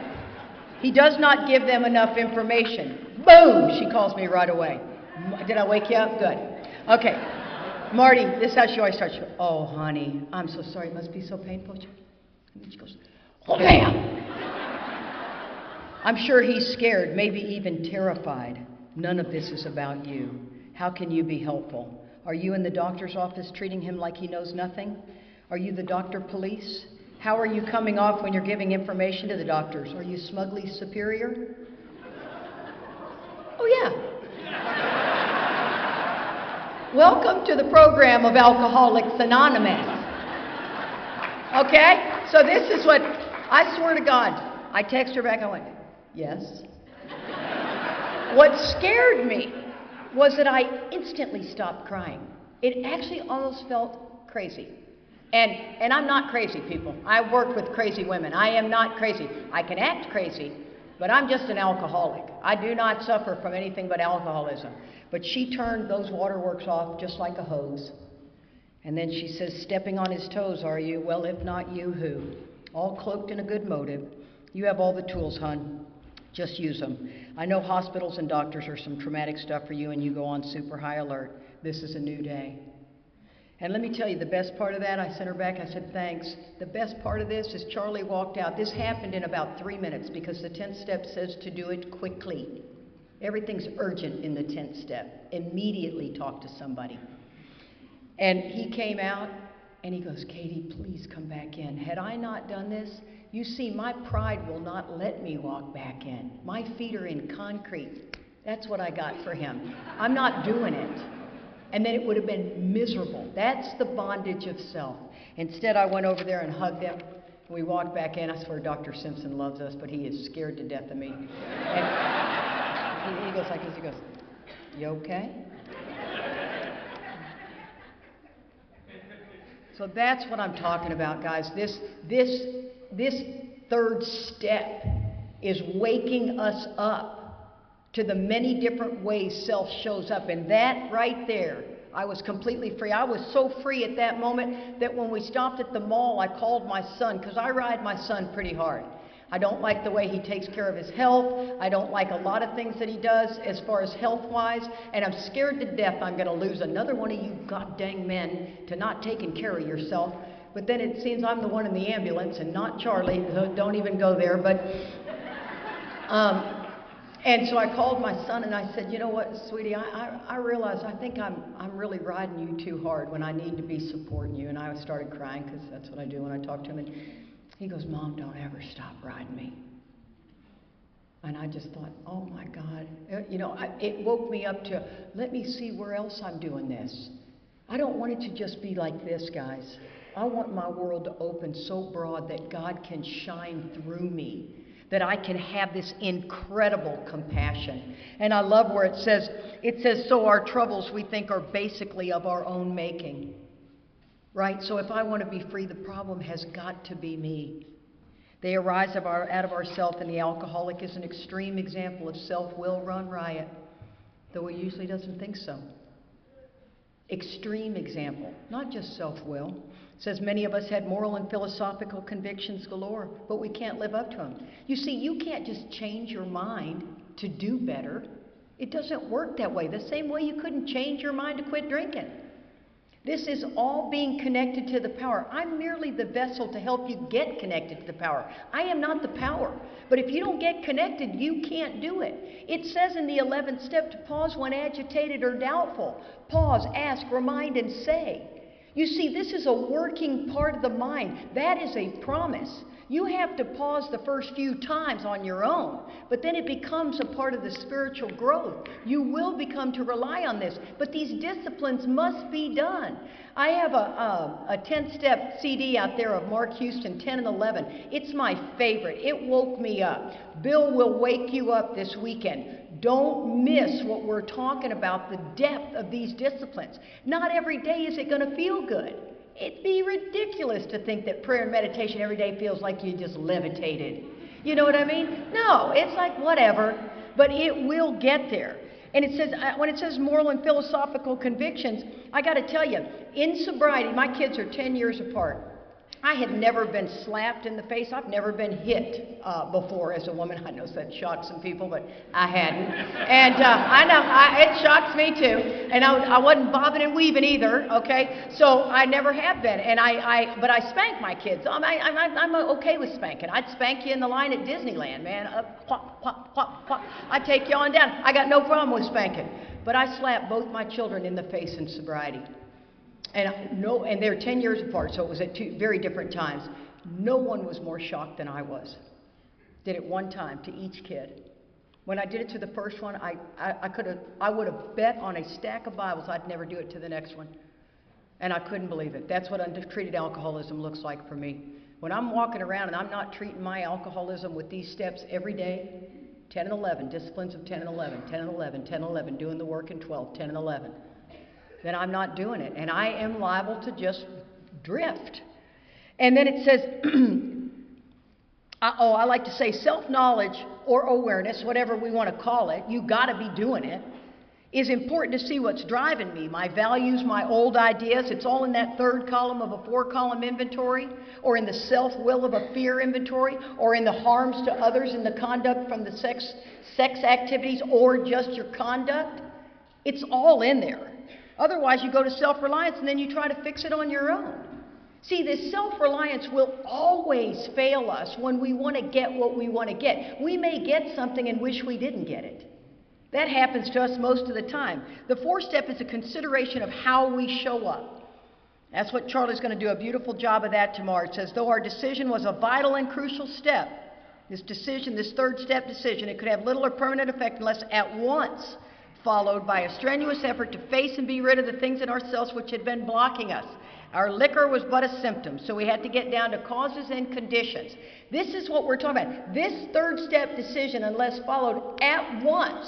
He does not give them enough information. Boom! She calls me right away. Did I wake you up? Good. Okay. "Marty," this is how she always starts. She goes, "Oh, honey, I'm so sorry. It must be so painful." And then she goes, "Oh, bam!" "I'm sure he's scared, maybe even terrified. None of this is about you. How can you be helpful? Are you in the doctor's office treating him like he knows nothing? Are you the doctor police? How are you coming off when you're giving information to the doctors? Are you smugly superior?" Oh, yeah. Welcome to the program of Alcoholics Anonymous. Okay? So this is what, I swear to God, I text her back, I went, "Yes." What scared me was that I instantly stopped crying. It actually almost felt crazy. And I'm not crazy, people. I've worked with crazy women. I am not crazy. I can act crazy, but I'm just an alcoholic. I do not suffer from anything but alcoholism. But she turned those waterworks off just like a hose. And then she says, stepping on his toes, are you? Well, if not you, who? All cloaked in a good motive. You have all the tools, hon. Just use them. I know hospitals and doctors are some traumatic stuff for you, and you go on super high alert. This is a new day. And let me tell you, the best part of that, I sent her back, I said, thanks. The best part of this is Charlie walked out. This happened in about 3 minutes because the 10th step says to do it quickly. Everything's urgent in the 10th step. Immediately talk to somebody. And he came out and he goes, Katie, please come back in. Had I not done this, you see, my pride will not let me walk back in. My feet are in concrete. That's what I got for him. I'm not doing it. And then it would have been miserable. That's the bondage of self. Instead, I went over there and hugged him. We walked back in. I swear Dr. Simpson loves us, but he is scared to death of me. And he goes like this. He goes, you okay? So that's what I'm talking about, guys. This third step is waking us up to the many different ways self shows up. And that right there, I was completely free. I was so free at that moment that when we stopped at the mall, I called my son, because I ride my son pretty hard. I don't like the way he takes care of his health. I don't like a lot of things that he does as far as health-wise. And I'm scared to death I'm going to lose another one of you god-dang men to not taking care of yourself. But then it seems I'm the one in the ambulance and not Charlie. So don't even go there. But and so I called my son and I said, you know what, sweetie, I realize I think I'm really riding you too hard when I need to be supporting you. And I started crying because that's what I do when I talk to him. And he goes, Mom, don't ever stop riding me. And I just thought, oh my God. You know, it woke me up to, let me see where else I'm doing this. I don't want it to just be like this, guys. I want my world to open so broad that God can shine through me, that I can have this incredible compassion. And I love where it says, so our troubles we think are basically of our own making. Right? So if I want to be free, the problem has got to be me. They arise out of ourself, and the alcoholic is an extreme example of self-will run riot, though he usually doesn't think so. Extreme example, not just self-will. It says many of us had moral and philosophical convictions galore, but we can't live up to them. You see, you can't just change your mind to do better. It doesn't work that way. The same way you couldn't change your mind to quit drinking. This is all being connected to the power. I'm merely the vessel to help you get connected to the power. I am not the power. But if you don't get connected, you can't do it. It says in the 11th step to pause when agitated or doubtful. Pause, ask, remind, and say. You see, this is a working part of the mind. That is a promise. You have to pause the first few times on your own, but then it becomes a part of the spiritual growth. You will become to rely on this, but these disciplines must be done. I have a 10-step CD out there of Mark Houston, 10 and 11. It's my favorite. It woke me up. Bill will wake you up this weekend. Don't miss what we're talking about, the depth of these disciplines. Not every day is it going to feel good. It'd be ridiculous to think that prayer and meditation every day feels like you just levitated. You know what I mean? No, it's like whatever, but it will get there. And it says, when it says moral and philosophical convictions, I got to tell you, in sobriety, my kids are 10 years apart. I had never been slapped in the face. I've never been hit before as a woman. I know that shocks some people, but I hadn't. And I know, it shocks me too. And I wasn't bobbing and weaving either, okay? So I never have been. And but I spank my kids. I'm okay with spanking. I'd spank you in the line at Disneyland, man. Up, whop, whop, whop, whop. I'd take you on down. I got no problem with spanking. But I slapped both my children in the face in sobriety. And they're 10 years apart, so it was at two very different times. No one was more shocked than I was. Did it one time to each kid. When I did it to the first one, I would have bet on a stack of Bibles I'd never do it to the next one. And I couldn't believe it. That's what untreated alcoholism looks like for me. When I'm walking around and I'm not treating my alcoholism with these steps every day, 10 and 11, disciplines of 10 and 11, 10 and 11, 10 and 11, doing the work in 12, 10 and 11. Then I'm not doing it, and I am liable to just drift. And then it says, I like to say self-knowledge or awareness, whatever we want to call it, you got to be doing it, is important to see what's driving me, my values, my old ideas. It's all in that third column of a 4-column inventory, or in the self-will of a fear inventory, or in the harms to others in the conduct from the sex activities, or just your conduct. It's all in there. Otherwise, you go to self-reliance and then you try to fix it on your own. See, this self-reliance will always fail us when we want to get what we want to get. We may get something and wish we didn't get it. That happens to us most of the time. The 4th step is a consideration of how we show up. That's what Charlie's going to do a beautiful job of that tomorrow. It says, though our decision was a vital and crucial step, this decision, this 3rd step decision, it could have little or permanent effect unless at once followed by a strenuous effort to face and be rid of the things in ourselves which had been blocking us. Our liquor was but a symptom, so we had to get down to causes and conditions. This is what we're talking about. This 3rd step decision, unless followed at once,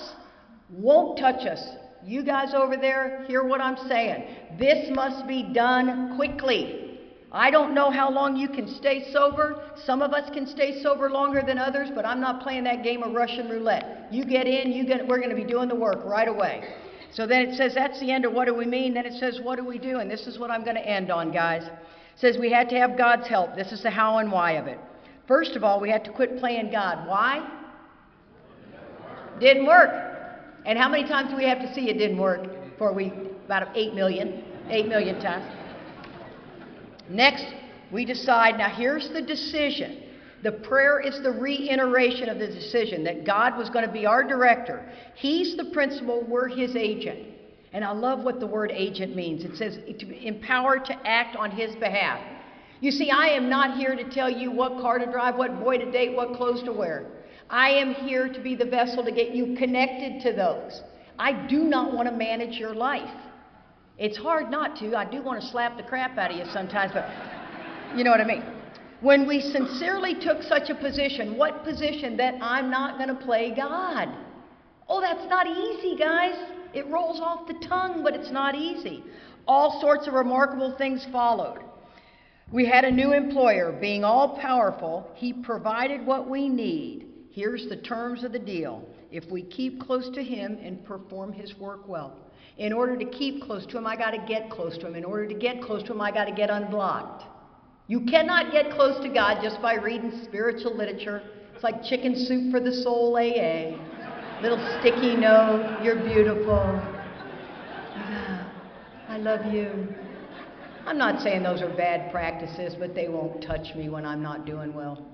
won't touch us. You guys over there, hear what I'm saying. This must be done quickly. I don't know how long you can stay sober. Some of us can stay sober longer than others, but I'm not playing that game of Russian roulette. You get in, we're going to be doing the work right away. So then it says that's the end of what do we mean. Then it says what do we do? And this is what I'm going to end on, guys. It says we had to have God's help. This is the how and why of it. First of all, we had to quit playing God. Why? Didn't work. And how many times do we have to see it didn't work? About 8 million times. Next, we decide, now here's the decision. The prayer is the reiteration of the decision that God was going to be our director. He's the principal, we're his agent. And I love what the word agent means. It says to empower to act on his behalf. You see, I am not here to tell you what car to drive, what boy to date, what clothes to wear. I am here to be the vessel to get you connected to those. I do not want to manage your life. It's hard not to. I do want to slap the crap out of you sometimes, but you know what I mean. When we sincerely took such a position, what position? That I'm not going to play God. Oh, that's not easy, guys. It rolls off the tongue, but it's not easy. All sorts of remarkable things followed. We had a new employer, being all-powerful. He provided what we need. Here's the terms of the deal. If we keep close to him and perform his work well. In order to keep close to him, I got to get close to him. In order to get close to him, I got to get unblocked. You cannot get close to God just by reading spiritual literature. It's like chicken soup for the soul, AA. Little sticky note, you're beautiful. Yeah, I love you. I'm not saying those are bad practices, but they won't touch me when I'm not doing well.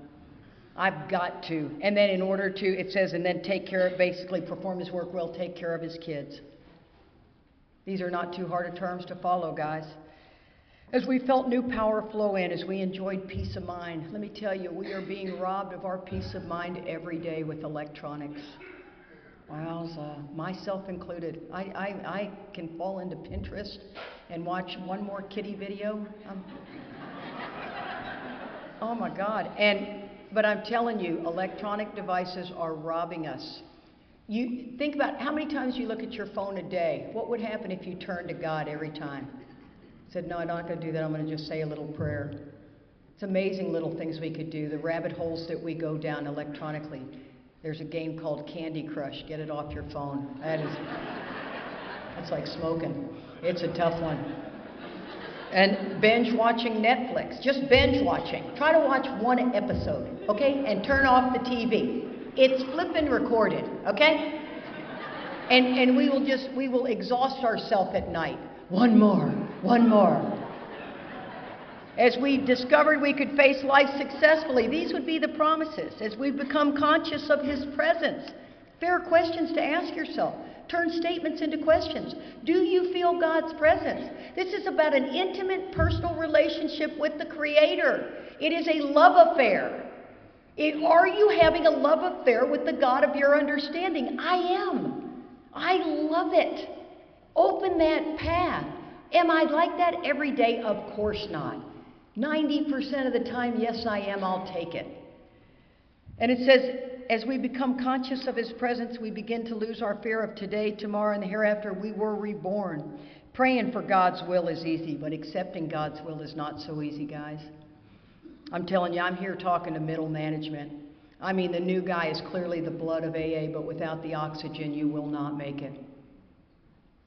I've got to. And then in order to, it says, and then take care of, basically perform his work well, take care of his kids. These are not too hard of terms to follow, guys. As we felt new power flow in, as we enjoyed peace of mind, let me tell you, we are being robbed of our peace of mind every day with electronics. Well, myself included. I can fall into Pinterest and watch one more kitty video. Oh my God. But I'm telling you, electronic devices are robbing us. You think about how many times you look at your phone a day. What would happen if you turned to God every time? Said, no, I'm not going to do that. I'm going to just say a little prayer. It's amazing little things we could do. The rabbit holes that we go down electronically. There's a game called Candy Crush. Get it off your phone. That's like smoking. It's a tough one. And binge watching Netflix. Just binge watching. Try to watch one episode, okay? And turn off the TV. It's flippin' recorded, okay? And we will exhaust ourselves at night. One more. As we discovered we could face life successfully, these would be the promises. As we become conscious of his presence, fair questions to ask yourself. Turn statements into questions. Do you feel God's presence? This is about an intimate, personal relationship with the Creator. It is a love affair. Are you having a love affair with the God of your understanding? I am. I love it. Open that path. Am I like that every day? Of course not. 90% of the time, yes, I am. I'll take it. And it says, as we become conscious of His presence, we begin to lose our fear of today, tomorrow, and the hereafter. We were reborn. Praying for God's will is easy, but accepting God's will is not so easy, guys. I'm telling you, I'm here talking to middle management. I mean, the new guy is clearly the blood of AA, but without the oxygen, you will not make it.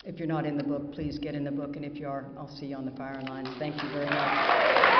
If you're not in the book, please get in the book, and if you are, I'll see you on the fire lines. Thank you very much.